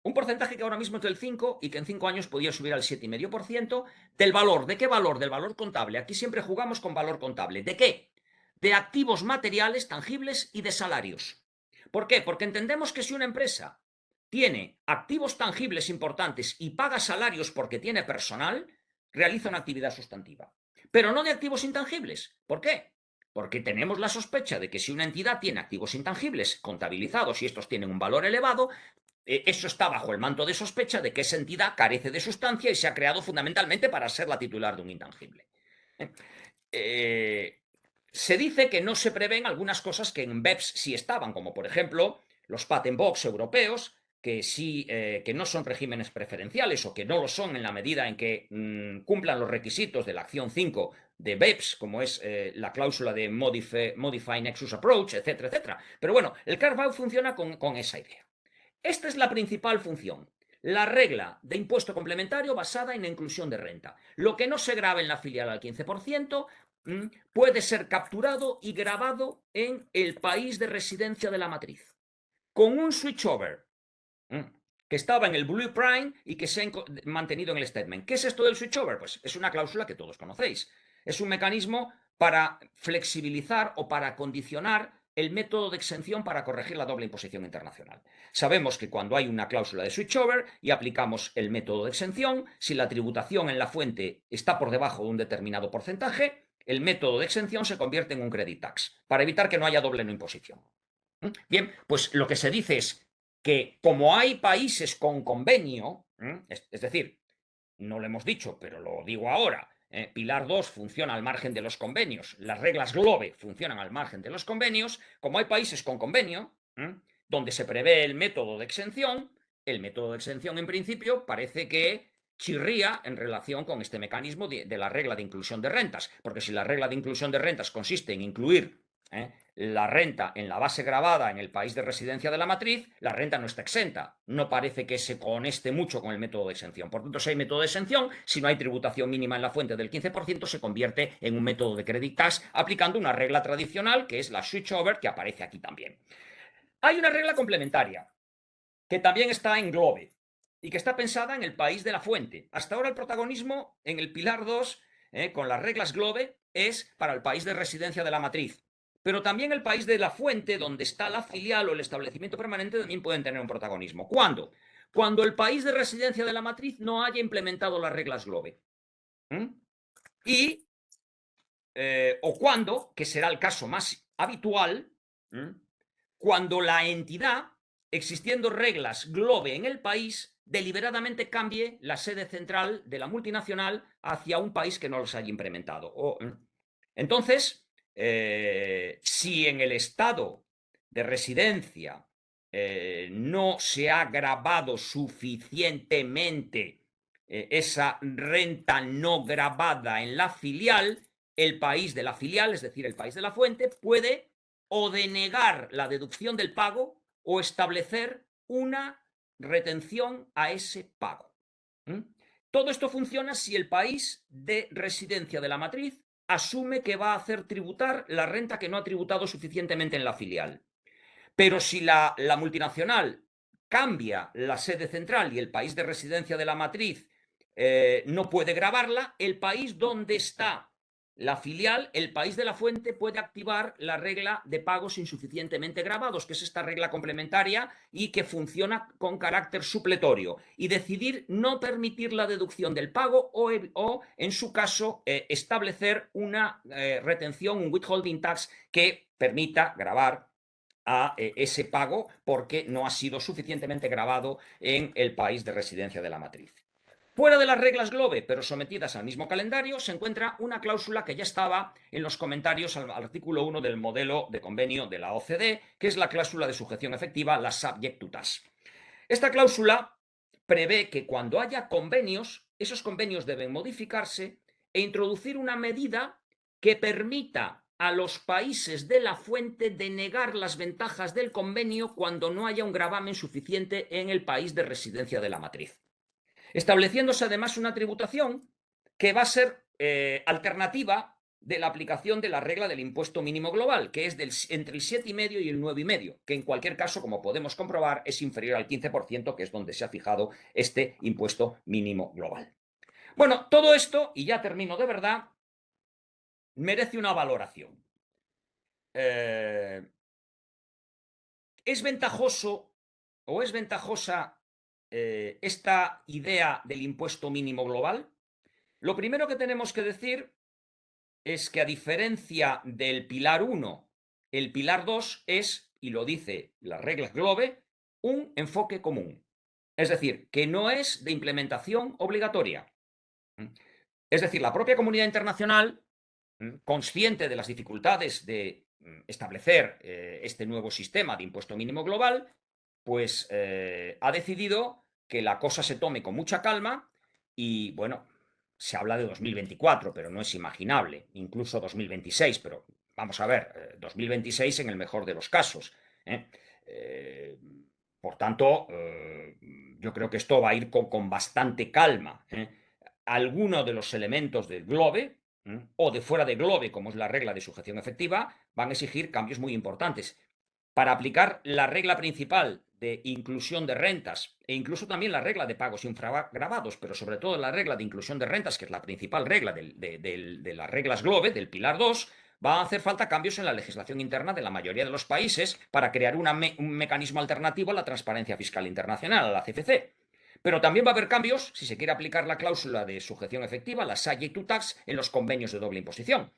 Un porcentaje que ahora mismo es del 5 y que en 5 años podría subir al 7,5% del valor. ¿De qué valor? Del valor contable. Aquí siempre jugamos con valor contable. ¿De qué? De activos materiales, tangibles y de salarios. ¿Por qué? Porque entendemos que si una empresa tiene activos tangibles importantes y paga salarios porque tiene personal, realiza una actividad sustantiva. Pero no de activos intangibles. ¿Por qué? Porque tenemos la sospecha de que si una entidad tiene activos intangibles contabilizados y estos tienen un valor elevado, eso está bajo el manto de sospecha de que esa entidad carece de sustancia y se ha creado fundamentalmente para ser la titular de un intangible. Se dice que no se prevén algunas cosas que en BEPS sí estaban, como por ejemplo los patent box europeos, que sí que no son regímenes preferenciales o que no lo son en la medida en que cumplan los requisitos de la acción 5 de BEPS, como es la cláusula de Modify Nexus Approach, etcétera, etcétera. Pero bueno, el carve-out funciona con esa idea. Esta es la principal función. La regla de impuesto complementario basada en la inclusión de renta. Lo que no se grave en la filial al 15% puede ser capturado y grabado en el país de residencia de la matriz. Con un switchover que estaba en el blueprint y que se ha mantenido en el statement. ¿Qué es esto del switchover? Pues es una cláusula que todos conocéis. Es un mecanismo para flexibilizar o para condicionar el método de exención para corregir la doble imposición internacional. Sabemos que cuando hay una cláusula de switchover y aplicamos el método de exención, si la tributación en la fuente está por debajo de un determinado porcentaje, el método de exención se convierte en un credit tax, para evitar que no haya doble no imposición. Bien, pues lo que se dice es que como hay países con convenio, es decir, no lo hemos dicho, pero lo digo ahora, Pilar 2 funciona al margen de los convenios, las reglas GLOBE funcionan al margen de los convenios, como hay países con convenio, donde se prevé el método de exención en principio parece que chirría en relación con este mecanismo de la regla de inclusión de rentas, porque si la regla de inclusión de rentas consiste en incluir la renta en la base gravada en el país de residencia de la matriz, la renta no está exenta. No parece que se coneste mucho con el método de exención. Por tanto, si hay método de exención, si no hay tributación mínima en la fuente del 15%, se convierte en un método de credit tax aplicando una regla tradicional que es la switchover, que aparece aquí también. Hay una regla complementaria que también está en GLOBE y que está pensada en el país de la fuente. Hasta ahora el protagonismo en el pilar 2, con las reglas GLOBE, es para el país de residencia de la matriz. Pero también el país de la fuente, donde está la filial o el establecimiento permanente, también pueden tener un protagonismo. ¿Cuándo? Cuando el país de residencia de la matriz no haya implementado las reglas GLOBE. O cuando, que será el caso más habitual, cuando la entidad, existiendo reglas GLOBE en el país, deliberadamente cambie la sede central de la multinacional hacia un país que no los haya implementado. Entonces, si en el estado de residencia no se ha gravado suficientemente esa renta no gravada en la filial, el país de la filial, es decir, el país de la fuente, puede o denegar la deducción del pago o establecer una retención a ese pago. Todo esto funciona si el país de residencia de la matriz asume que va a hacer tributar la renta que no ha tributado suficientemente en la filial. Pero si la multinacional cambia la sede central y el país de residencia de la matriz no puede gravarla, el país donde está la filial, el país de la fuente, puede activar la regla de pagos insuficientemente gravados, que es esta regla complementaria y que funciona con carácter supletorio, y decidir no permitir la deducción del pago o en su caso, establecer una retención, un withholding tax que permita gravar a ese pago porque no ha sido suficientemente gravado en el país de residencia de la matriz. Fuera de las reglas GLOBE, pero sometidas al mismo calendario, se encuentra una cláusula que ya estaba en los comentarios al artículo 1 del modelo de convenio de la OCDE, que es la cláusula de sujeción efectiva, la subject to task. Esta cláusula prevé que cuando haya convenios, esos convenios deben modificarse e introducir una medida que permita a los países de la fuente denegar las ventajas del convenio cuando no haya un gravamen suficiente en el país de residencia de la matriz. Estableciéndose además una tributación que va a ser alternativa de la aplicación de la regla del impuesto mínimo global, que es entre el 7,5 y el 9,5, que en cualquier caso, como podemos comprobar, es inferior al 15%, que es donde se ha fijado este impuesto mínimo global. Bueno, todo esto, y ya termino de verdad, merece una valoración. ¿Es ventajoso o es ventajosa esta idea del impuesto mínimo global? Lo primero que tenemos que decir es que, a diferencia del pilar 1, el pilar 2 es, y lo dice las reglas GLOBE, un enfoque común. Es decir, que no es de implementación obligatoria. Es decir, la propia comunidad internacional, consciente de las dificultades de establecer este nuevo sistema de impuesto mínimo global, pues ha decidido que la cosa se tome con mucha calma y, bueno, se habla de 2024, pero no es imaginable, incluso 2026, pero vamos a ver, 2026 en el mejor de los casos. Por tanto, yo creo que esto va a ir con bastante calma. Algunos de los elementos del GLOBE o de fuera de GLOBE, como es la regla de sujeción efectiva, van a exigir cambios muy importantes. Para aplicar la regla principal de inclusión de rentas e incluso también la regla de pagos infragravados, pero sobre todo la regla de inclusión de rentas, que es la principal regla de las reglas GLOBE, del pilar 2, va a hacer falta cambios en la legislación interna de la mayoría de los países para crear un mecanismo alternativo a la transparencia fiscal internacional, a la CFC. Pero también va a haber cambios si se quiere aplicar la cláusula de sujeción efectiva, la subject to task, en los convenios de doble imposición.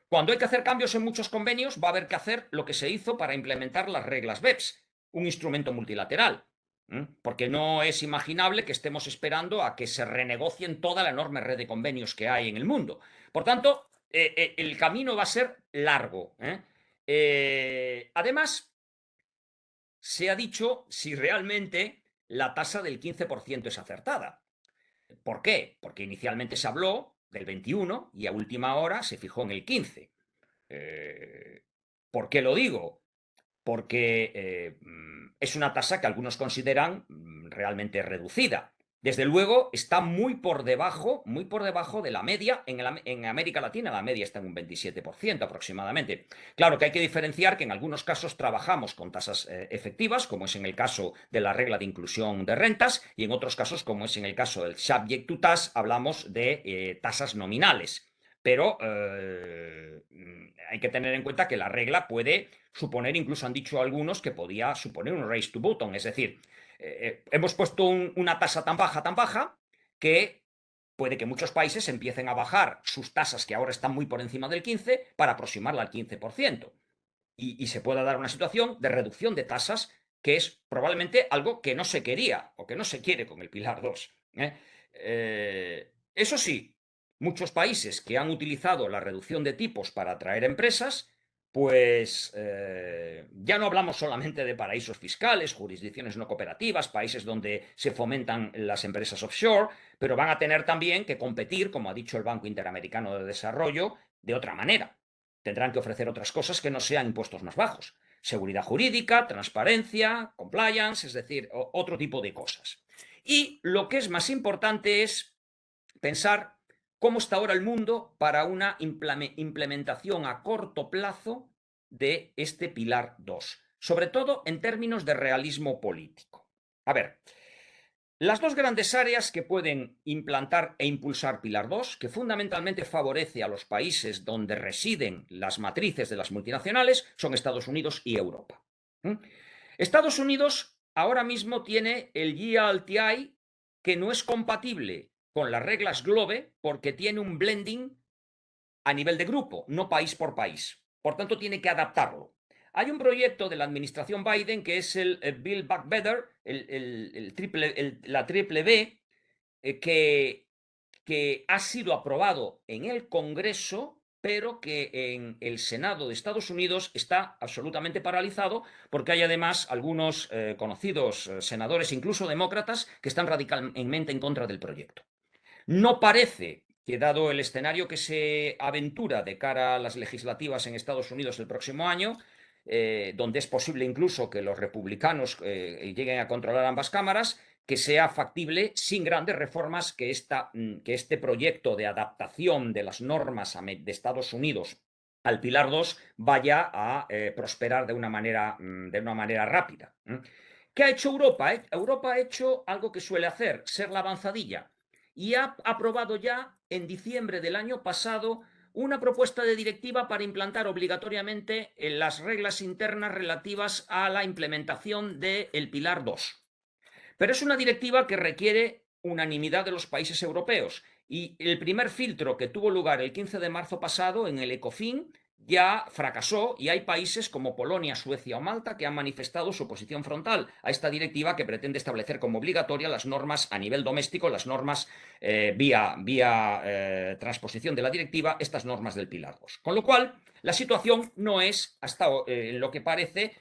Cuando hay que hacer cambios en muchos convenios, va a haber que hacer lo que se hizo para implementar las reglas BEPS, un instrumento multilateral, porque no es imaginable que estemos esperando a que se renegocien toda la enorme red de convenios que hay en el mundo. Por tanto, el camino va a ser largo. Además, se ha dicho si realmente la tasa del 15% es acertada. ¿Por qué? Porque inicialmente se habló del 21 y a última hora se fijó en el 15. ¿Por qué lo digo? Porque es una tasa que algunos consideran realmente reducida. Desde luego está muy por debajo de la media. En América Latina la media está en un 27% aproximadamente. Claro que hay que diferenciar que en algunos casos trabajamos con tasas efectivas, como es en el caso de la regla de inclusión de rentas, y en otros casos, como es en el caso del subject to task, hablamos de tasas nominales. Pero hay que tener en cuenta que la regla puede suponer, incluso han dicho algunos, que podía suponer un race to bottom, es decir, hemos puesto una tasa tan baja, que puede que muchos países empiecen a bajar sus tasas, que ahora están muy por encima del 15, para aproximarla al 15%. Y se pueda dar una situación de reducción de tasas, que es probablemente algo que no se quería o que no se quiere con el pilar 2. Eso sí, muchos países que han utilizado la reducción de tipos para atraer empresas, pues ya no hablamos solamente de paraísos fiscales, jurisdicciones no cooperativas, países donde se fomentan las empresas offshore, pero van a tener también que competir, como ha dicho el Banco Interamericano de Desarrollo, de otra manera. Tendrán que ofrecer otras cosas que no sean impuestos más bajos. Seguridad jurídica, transparencia, compliance, es decir, otro tipo de cosas. Y lo que es más importante es pensar cómo está ahora el mundo para una implementación a corto plazo de este pilar 2, sobre todo en términos de realismo político. A ver, las dos grandes áreas que pueden implantar e impulsar pilar 2, que fundamentalmente favorece a los países donde residen las matrices de las multinacionales, son Estados Unidos y Europa. Estados Unidos ahora mismo tiene el GLTI, que no es compatible con las reglas GLOBE porque tiene un blending a nivel de grupo, no país por país. Por tanto, tiene que adaptarlo. Hay un proyecto de la administración Biden que es el Build Back Better, la triple B, que ha sido aprobado en el Congreso, pero que en el Senado de Estados Unidos está absolutamente paralizado, porque hay además algunos conocidos senadores, incluso demócratas, que están radicalmente en contra del proyecto. No parece que, dado el escenario que se aventura de cara a las legislativas en Estados Unidos el próximo año, donde es posible incluso que los republicanos lleguen a controlar ambas cámaras, que sea factible sin grandes reformas que este proyecto de adaptación de las normas de Estados Unidos al Pilar 2 vaya a prosperar de una manera rápida. ¿Qué ha hecho Europa? Europa ha hecho algo que suele hacer, ser la avanzadilla, y ha aprobado ya en diciembre del año pasado una propuesta de directiva para implantar obligatoriamente las reglas internas relativas a la implementación del Pilar 2. Pero es una directiva que requiere unanimidad de los países europeos, y el primer filtro, que tuvo lugar el 15 de marzo pasado en el Ecofin, ya fracasó, y hay países como Polonia, Suecia o Malta que han manifestado su oposición frontal a esta directiva, que pretende establecer como obligatoria las normas a nivel doméstico, las normas vía transposición de la directiva, estas normas del Pilar 2. Con lo cual, la situación no es, hasta lo que parece,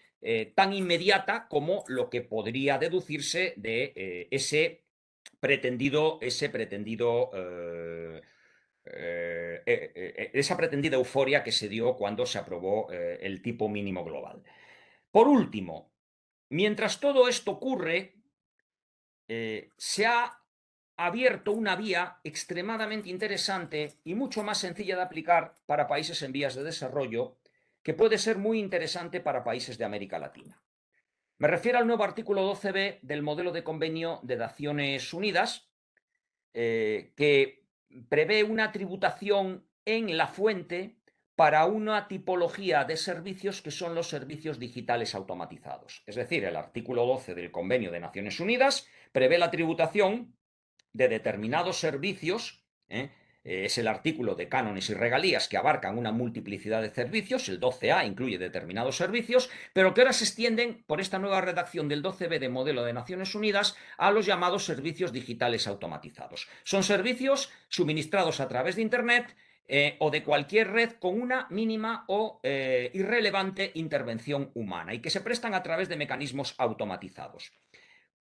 tan inmediata como lo que podría deducirse de esa pretendida euforia que se dio cuando se aprobó el tipo mínimo global. Por último, mientras todo esto ocurre, se ha abierto una vía extremadamente interesante y mucho más sencilla de aplicar para países en vías de desarrollo, que puede ser muy interesante para países de América Latina. Me refiero al nuevo artículo 12b del modelo de convenio de Naciones Unidas, que prevé una tributación en la fuente para una tipología de servicios que son los servicios digitales automatizados. Es decir, el artículo 12 del Convenio de Naciones Unidas prevé la tributación de determinados servicios, es el artículo de cánones y regalías, que abarcan una multiplicidad de servicios. El 12A incluye determinados servicios, pero que ahora se extienden por esta nueva redacción del 12B de modelo de Naciones Unidas a los llamados servicios digitales automatizados. Son servicios suministrados a través de Internet o de cualquier red con una mínima o irrelevante intervención humana, y que se prestan a través de mecanismos automatizados.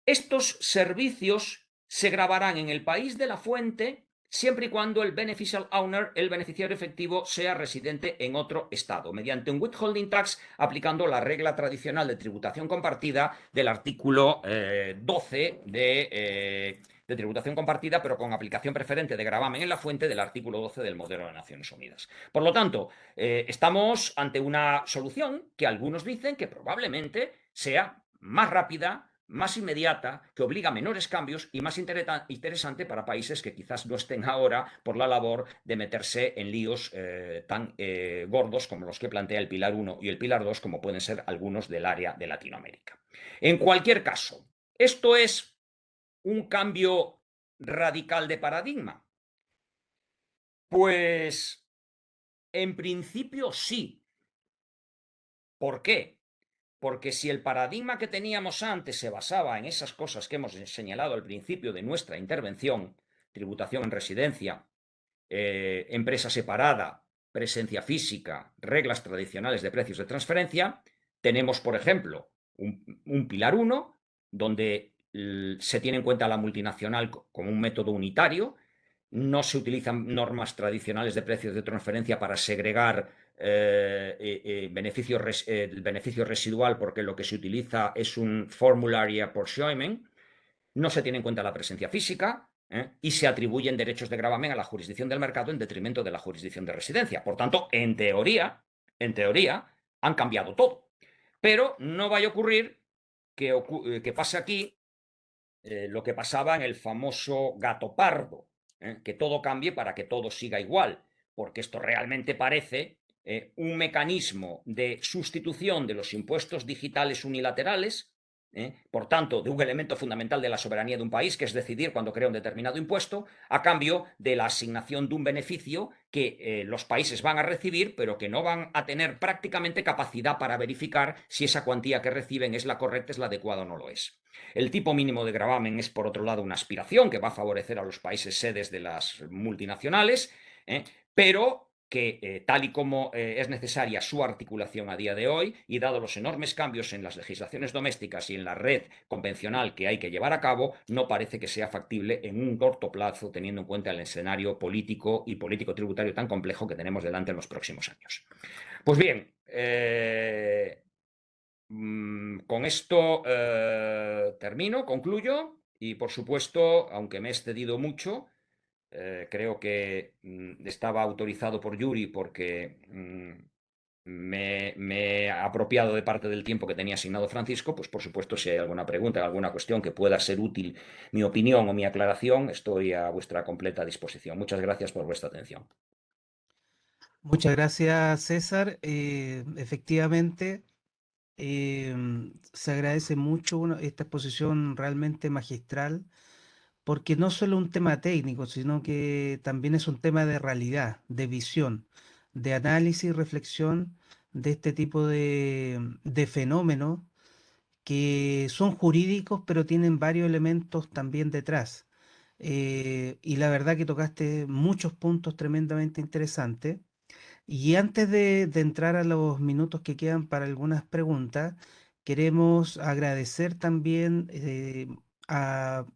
Estos servicios se grabarán en el país de la fuente siempre y cuando el beneficial owner, el beneficiario efectivo, sea residente en otro estado, mediante un withholding tax, aplicando la regla tradicional de tributación compartida del artículo 12 de tributación compartida, pero con aplicación preferente de gravamen en la fuente del artículo 12 del modelo de Naciones Unidas. Por lo tanto, estamos ante una solución que algunos dicen que probablemente sea más rápida, más inmediata, que obliga a menores cambios y más interesante para países que quizás no estén ahora por la labor de meterse en líos tan gordos como los que plantea el Pilar 1 y el Pilar 2, como pueden ser algunos del área de Latinoamérica. En cualquier caso, ¿esto es un cambio radical de paradigma? Pues en principio sí. ¿Por qué? Porque si el paradigma que teníamos antes se basaba en esas cosas que hemos señalado al principio de nuestra intervención, tributación en residencia, empresa separada, presencia física, reglas tradicionales de precios de transferencia, tenemos, por ejemplo, un Pilar 1, donde se tiene en cuenta la multinacional como un método unitario, no se utilizan normas tradicionales de precios de transferencia para segregar el beneficio residual, porque lo que se utiliza es un formulary apportionment, no se tiene en cuenta la presencia física, y se atribuyen derechos de gravamen a la jurisdicción del mercado en detrimento de la jurisdicción de residencia. Por tanto, en teoría, han cambiado todo. Pero no vaya a ocurrir que pase aquí lo que pasaba en el famoso gato pardo, que todo cambie para que todo siga igual, porque esto realmente parece un mecanismo de sustitución de los impuestos digitales unilaterales por tanto, de un elemento fundamental de la soberanía de un país, que es decidir cuando crea un determinado impuesto, a cambio de la asignación de un beneficio que los países van a recibir, pero que no van a tener prácticamente capacidad para verificar si esa cuantía que reciben es la correcta, es la adecuada o no lo es. El tipo mínimo de gravamen es, por otro lado, una aspiración que va a favorecer a los países sedes de las multinacionales, pero que tal y como es necesaria su articulación a día de hoy, y dado los enormes cambios en las legislaciones domésticas y en la red convencional que hay que llevar a cabo, no parece que sea factible en un corto plazo, teniendo en cuenta el escenario político y político-tributario tan complejo que tenemos delante en los próximos años. Pues bien, con esto termino, concluyo, y por supuesto, aunque me he excedido mucho, creo que estaba autorizado por Yuri porque me he apropiado de parte del tiempo que tenía asignado Francisco, pues por supuesto, si hay alguna pregunta, alguna cuestión que pueda ser útil mi opinión o mi aclaración, estoy a vuestra completa disposición. Muchas gracias por vuestra atención. Muchas gracias, César. Efectivamente, se agradece mucho esta exposición realmente magistral, porque no solo un tema técnico, sino que también es un tema de realidad, de visión, de análisis y reflexión de este tipo de fenómenos que son jurídicos, pero tienen varios elementos también detrás. Y la verdad que tocaste muchos puntos tremendamente interesantes. Y antes de entrar a los minutos que quedan para algunas preguntas, queremos agradecer también a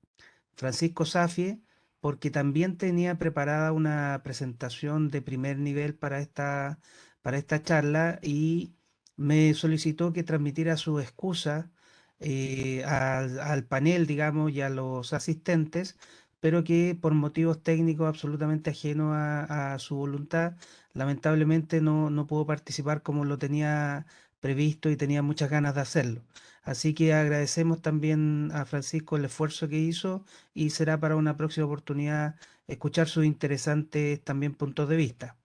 Francisco Safie, porque también tenía preparada una presentación de primer nivel para esta charla y me solicitó que transmitiera su excusa al panel, digamos, y a los asistentes, pero que por motivos técnicos absolutamente ajenos a su voluntad, lamentablemente no pudo participar como lo tenía previsto y tenía muchas ganas de hacerlo. Así que agradecemos también a Francisco el esfuerzo que hizo y será para una próxima oportunidad escuchar sus interesantes también puntos de vista.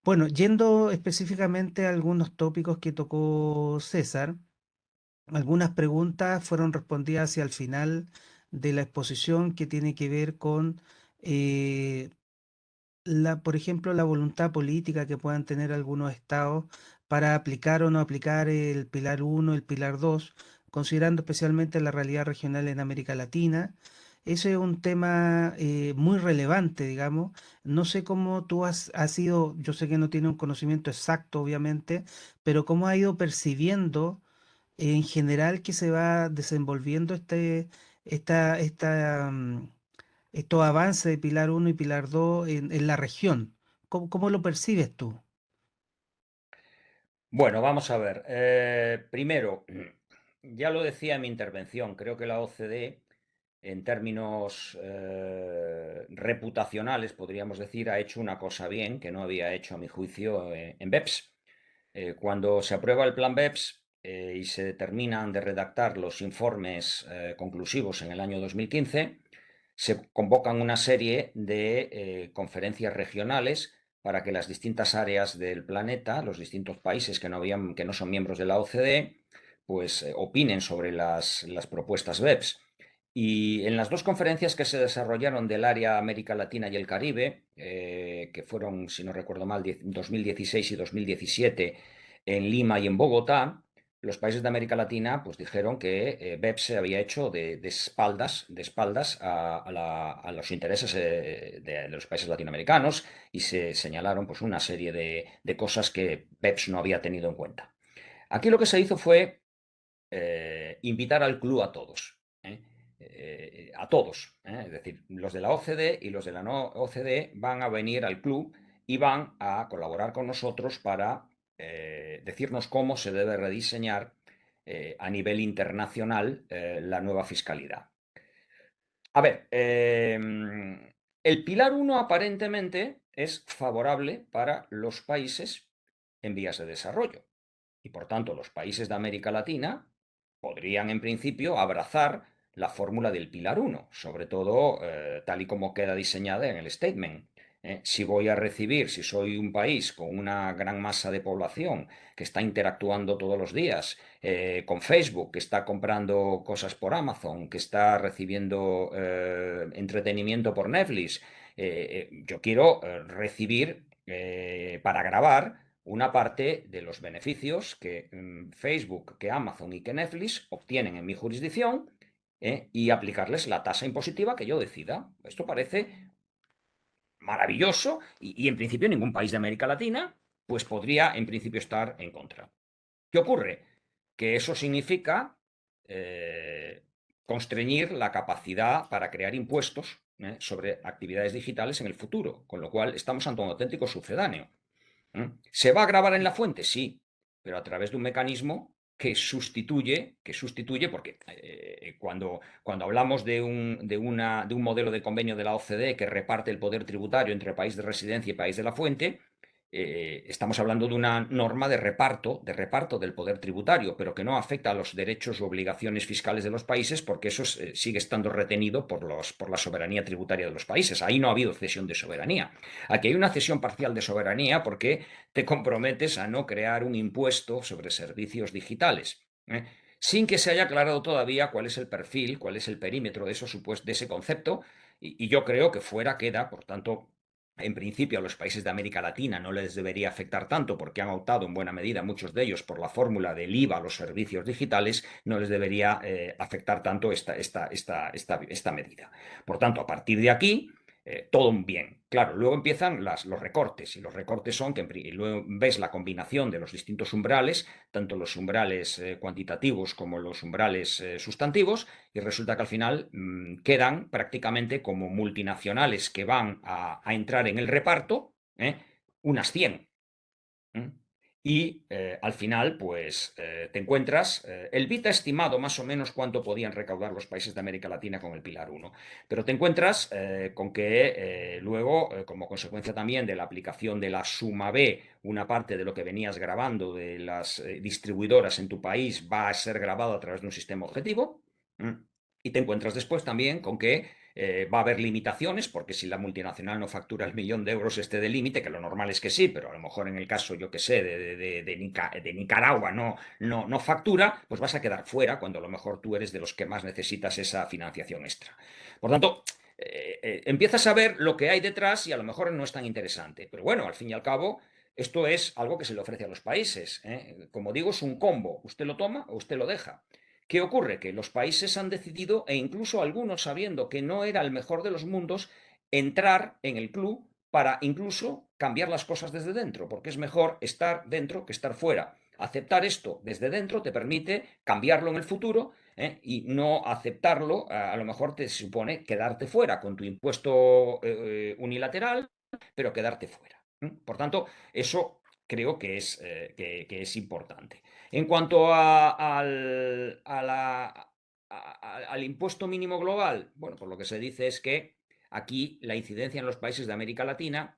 Bueno, yendo específicamente a algunos tópicos que tocó César, algunas preguntas fueron respondidas hacia el final de la exposición que tiene que ver con eh, por ejemplo, la voluntad política que puedan tener algunos estados para aplicar o no aplicar el Pilar uno, el Pilar 2, considerando especialmente la realidad regional en América Latina. Ese es un tema muy relevante, digamos. No sé cómo tú has ido, yo sé que no tiene un conocimiento exacto, obviamente, pero cómo has ido percibiendo en general que se va desenvolviendo esta estos avances de Pilar uno y Pilar 2 en la región. ¿Cómo lo percibes tú? Bueno, vamos a ver. Primero, ya lo decía en mi intervención, creo que la OCDE, en términos reputacionales, podríamos decir, ha hecho una cosa bien que no había hecho, a mi juicio, en BEPS. Cuando se aprueba el plan BEPS y se terminan de redactar los informes conclusivos en el año 2015, se convocan una serie de conferencias regionales para que las distintas áreas del planeta, los distintos países que no son miembros de la OCDE, pues opinen sobre las propuestas BEPS. Y en las dos conferencias que se desarrollaron del área América Latina y el Caribe, que fueron, si no recuerdo mal, 2016 y 2017 en Lima y en Bogotá, los países de América Latina pues dijeron que BEPS se había hecho de espaldas a los intereses de los países latinoamericanos, y se señalaron pues una serie de cosas que BEPS no había tenido en cuenta. Aquí lo que se hizo fue invitar al club a todos. A todos. Es decir, los de la OCDE y los de la no OCDE van a venir al club y van a colaborar con nosotros para decirnos cómo se debe rediseñar a nivel internacional la nueva fiscalidad. A ver, el Pilar 1 aparentemente es favorable para los países en vías de desarrollo, y por tanto los países de América Latina podrían en principio abrazar la fórmula del Pilar 1, sobre todo tal y como queda diseñada en el statement. Si voy a recibir, si soy un país con una gran masa de población que está interactuando todos los días con Facebook, que está comprando cosas por Amazon, que está recibiendo entretenimiento por Netflix, yo quiero recibir para grabar una parte de los beneficios que Facebook, que Amazon y que Netflix obtienen en mi jurisdicción y aplicarles la tasa impositiva que yo decida. Esto parece maravilloso y en principio ningún país de América Latina pues podría en principio estar en contra. ¿Qué ocurre? Que eso significa constreñir la capacidad para crear impuestos sobre actividades digitales en el futuro, con lo cual estamos ante un auténtico sucedáneo. ¿Se va a grabar en la fuente? Sí, pero a través de un mecanismo que sustituye, porque cuando hablamos de un modelo de convenio de la OCDE que reparte el poder tributario entre país de residencia y país de la fuente, estamos hablando de una norma de reparto del poder tributario, pero que no afecta a los derechos u obligaciones fiscales de los países, porque eso sigue estando retenido por la soberanía tributaria de los países. Ahí no ha habido cesión de soberanía. Aquí hay una cesión parcial de soberanía porque te comprometes a no crear un impuesto sobre servicios digitales, sin que se haya aclarado todavía cuál es el perfil, cuál es el perímetro de ese concepto, y yo creo que fuera queda, por tanto, en principio a los países de América Latina no les debería afectar tanto porque han optado en buena medida muchos de ellos por la fórmula del IVA a los servicios digitales, no les debería afectar tanto esta medida. Por tanto, a partir de aquí, todo un bien. Claro, luego empiezan los recortes, y los recortes son que y luego ves la combinación de los distintos umbrales, tanto los umbrales cuantitativos como los umbrales sustantivos, y resulta que al final quedan prácticamente como multinacionales que van a entrar en el reparto, unas 100. Y al final, pues te encuentras, el BIT ha estimado más o menos cuánto podían recaudar los países de América Latina con el Pilar 1, pero te encuentras con que luego, como consecuencia también de la aplicación de la suma B, una parte de lo que venías grabando de las distribuidoras en tu país va a ser grabado a través de un sistema objetivo. Y te encuentras después también con que va a haber limitaciones, porque si la multinacional no factura el 1.000.000 de de límite, que lo normal es que sí, pero a lo mejor en el caso, yo que sé, de Nicaragua no factura, pues vas a quedar fuera cuando a lo mejor tú eres de los que más necesitas esa financiación extra. Por tanto, empiezas a ver lo que hay detrás y a lo mejor no es tan interesante. Pero bueno, al fin y al cabo, esto es algo que se le ofrece a los países. Como digo, es un combo. Usted lo toma o usted lo deja. ¿Qué ocurre? Que los países han decidido, e incluso algunos sabiendo que no era el mejor de los mundos, entrar en el club para incluso cambiar las cosas desde dentro, porque es mejor estar dentro que estar fuera. Aceptar esto desde dentro te permite cambiarlo en el futuro, y no aceptarlo a lo mejor te supone quedarte fuera con tu impuesto unilateral, pero quedarte fuera. Por tanto, eso creo que es importante. En cuanto al impuesto mínimo global, bueno, pues lo que se dice es que aquí la incidencia en los países de América Latina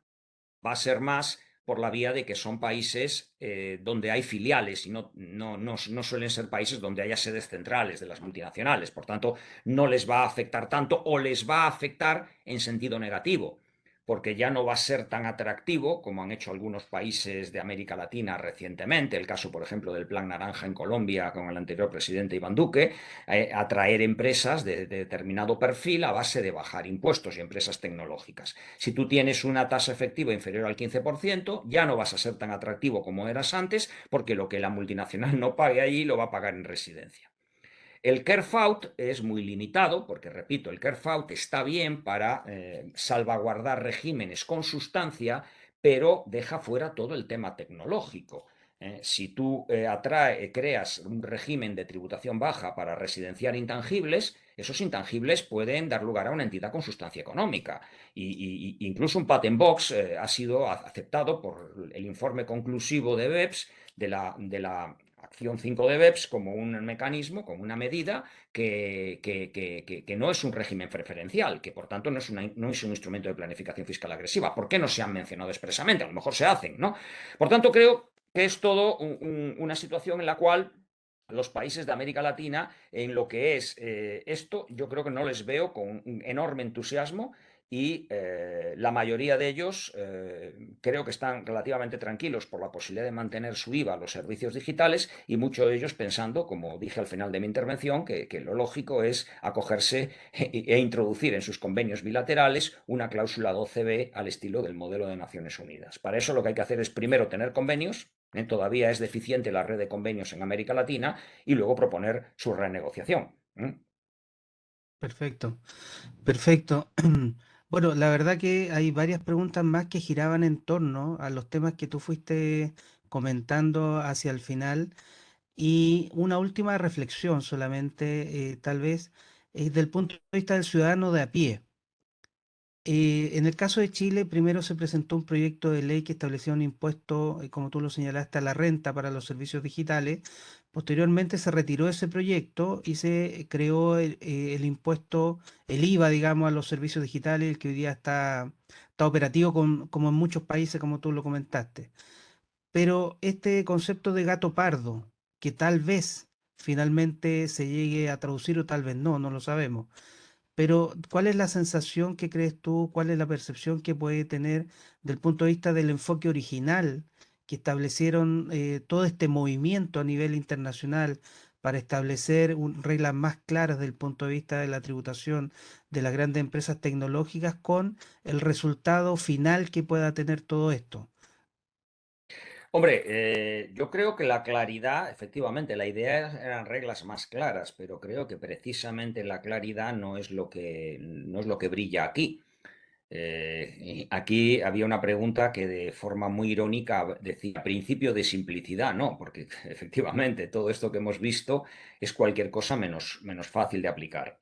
va a ser más por la vía de que son países donde hay filiales y no suelen ser países donde haya sedes centrales de las multinacionales. Por tanto, no les va a afectar tanto o les va a afectar en sentido negativo, porque ya no va a ser tan atractivo como han hecho algunos países de América Latina recientemente, el caso, por ejemplo, del Plan Naranja en Colombia con el anterior presidente Iván Duque, atraer empresas de determinado perfil a base de bajar impuestos y empresas tecnológicas. Si tú tienes una tasa efectiva inferior al 15%, ya no vas a ser tan atractivo como eras antes, porque lo que la multinacional no pague allí lo va a pagar en residencia. El carve-out es muy limitado, porque, repito, el carve-out está bien para salvaguardar regímenes con sustancia, pero deja fuera todo el tema tecnológico. Si tú creas un régimen de tributación baja para residenciar intangibles, esos intangibles pueden dar lugar a una entidad con sustancia económica. Incluso un patent box ha sido aceptado por el informe conclusivo de BEPS, de la acción 5 de BEPS, como un mecanismo, como una medida que no es un régimen preferencial, que por tanto no es un instrumento de planificación fiscal agresiva. ¿Por qué no se han mencionado expresamente? A lo mejor se hacen, ¿no? Por tanto, creo que es todo una situación en la cual los países de América Latina, en lo que es esto, yo creo que no les veo con un enorme entusiasmo, y la mayoría de ellos creo que están relativamente tranquilos por la posibilidad de mantener su IVA a los servicios digitales y muchos de ellos pensando, como dije al final de mi intervención, que lo lógico es acogerse e introducir en sus convenios bilaterales una cláusula 12b al estilo del modelo de Naciones Unidas. Para eso lo que hay que hacer es primero tener convenios. Todavía es deficiente la red de convenios en América Latina y luego proponer su renegociación. Perfecto, perfecto. Bueno, la verdad que hay varias preguntas más que giraban en torno a los temas que tú fuiste comentando hacia el final. Y una última reflexión solamente, tal vez, del punto de vista del ciudadano de a pie. En el caso de Chile, primero se presentó un proyecto de ley que establecía un impuesto, como tú lo señalaste, a la renta para los servicios digitales. Posteriormente se retiró ese proyecto y se creó el impuesto, el IVA, digamos, a los servicios digitales, el que hoy día está operativo como en muchos países, como tú lo comentaste. Pero este concepto de gato pardo, que tal vez finalmente se llegue a traducir o tal vez no, no lo sabemos. Pero, ¿cuál es la sensación que crees tú? ¿Cuál es la percepción que puede tener del punto de vista del enfoque original que establecieron todo este movimiento a nivel internacional para establecer reglas más claras del punto de vista de la tributación de las grandes empresas tecnológicas con el resultado final que pueda tener todo esto? Hombre, yo creo que la claridad, efectivamente, la idea eran reglas más claras, pero creo que precisamente la claridad no es lo que brilla aquí. Y aquí había una pregunta que de forma muy irónica decía principio de simplicidad, ¿no? Porque efectivamente todo esto que hemos visto es cualquier cosa menos fácil de aplicar.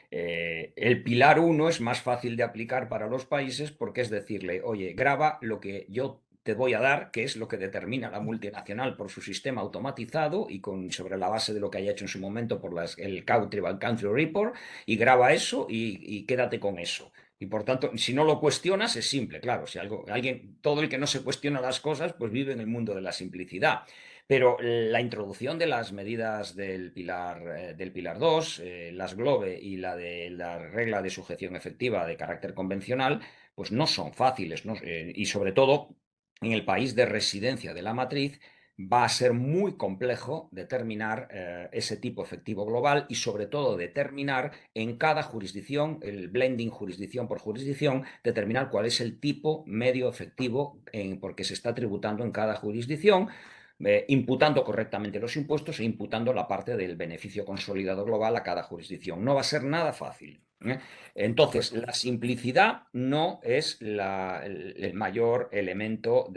El pilar uno es más fácil de aplicar para los países porque es decirle, oye, graba lo que yo te voy a dar, que es lo que determina la multinacional por su sistema automatizado y sobre la base de lo que haya hecho en su momento por el Country by Country Report, y graba eso y quédate con eso. Y por tanto, si no lo cuestionas, es simple, claro. Si todo el que no se cuestiona las cosas, pues vive en el mundo de la simplicidad. Pero la introducción de las medidas del pilar 2, las GLOBE y la de la regla de sujeción efectiva de carácter convencional, pues no son fáciles, ¿no? Y sobre todo en el país de residencia de la matriz, va a ser muy complejo determinar ese tipo efectivo global y sobre todo determinar en cada jurisdicción, el blending jurisdicción por jurisdicción, determinar cuál es el tipo medio efectivo porque se está tributando en cada jurisdicción, imputando correctamente los impuestos e imputando la parte del beneficio consolidado global a cada jurisdicción. No va a ser nada fácil. Entonces, la simplicidad no es el mayor elemento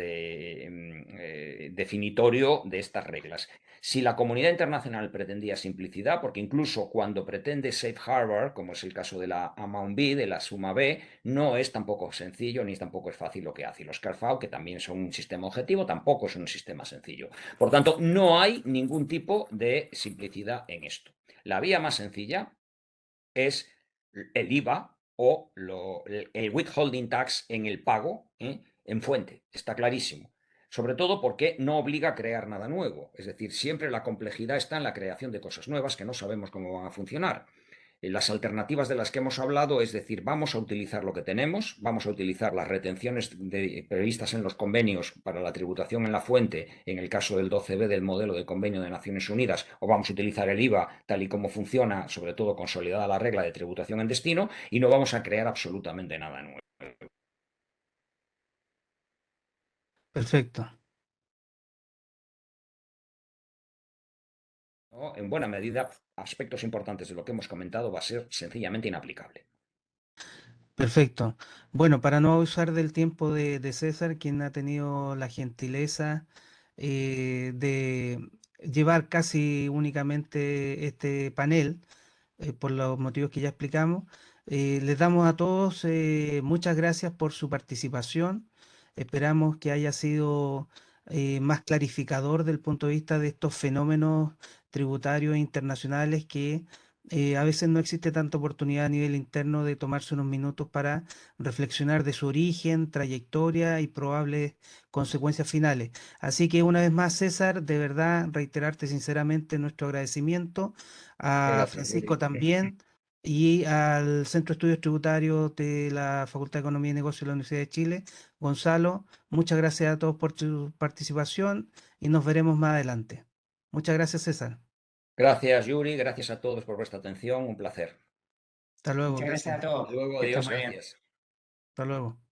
definitorio de estas reglas. Si la comunidad internacional pretendía simplicidad, porque incluso cuando pretende Safe Harbor, como es el caso de la Amount B, de la suma B, no es tampoco sencillo ni tampoco es fácil lo que hace. Y los CARFAO, que también son un sistema objetivo, tampoco es un sistema sencillo. Por tanto, no hay ningún tipo de simplicidad en esto. La vía más sencilla es el IVA o el withholding tax en el pago, en fuente, está clarísimo. Sobre todo porque no obliga a crear nada nuevo. Es decir, siempre la complejidad está en la creación de cosas nuevas que no sabemos cómo van a funcionar. Las alternativas de las que hemos hablado, es decir, vamos a utilizar lo que tenemos, vamos a utilizar las retenciones previstas en los convenios para la tributación en la fuente, en el caso del 12b del modelo del convenio de Naciones Unidas, o vamos a utilizar el IVA tal y como funciona, sobre todo consolidada la regla de tributación en destino, y no vamos a crear absolutamente nada nuevo. Perfecto. ¿No? En buena medida, aspectos importantes de lo que hemos comentado va a ser sencillamente inaplicable. Perfecto. Bueno, para no abusar del tiempo de César, quien ha tenido la gentileza de llevar casi únicamente este panel, por los motivos que ya explicamos, les damos a todos muchas gracias por su participación. Esperamos que haya sido más clarificador del punto de vista de estos fenómenos tributarios internacionales que a veces no existe tanta oportunidad a nivel interno de tomarse unos minutos para reflexionar de su origen, trayectoria y probables consecuencias finales. Así que una vez más, César, de verdad reiterarte sinceramente nuestro agradecimiento. A Gracias, Francisco Willy. también y al Centro de Estudios Tributarios de la Facultad de Economía y Negocios de la Universidad de Chile. Gonzalo, muchas gracias a todos por tu participación y nos veremos más adelante. Muchas gracias, César. Gracias, Yuri, gracias a todos por vuestra atención, un placer. Hasta luego. Muchas gracias a todos. Hasta luego, Que estén adiós, muy bien. gracias. Hasta luego.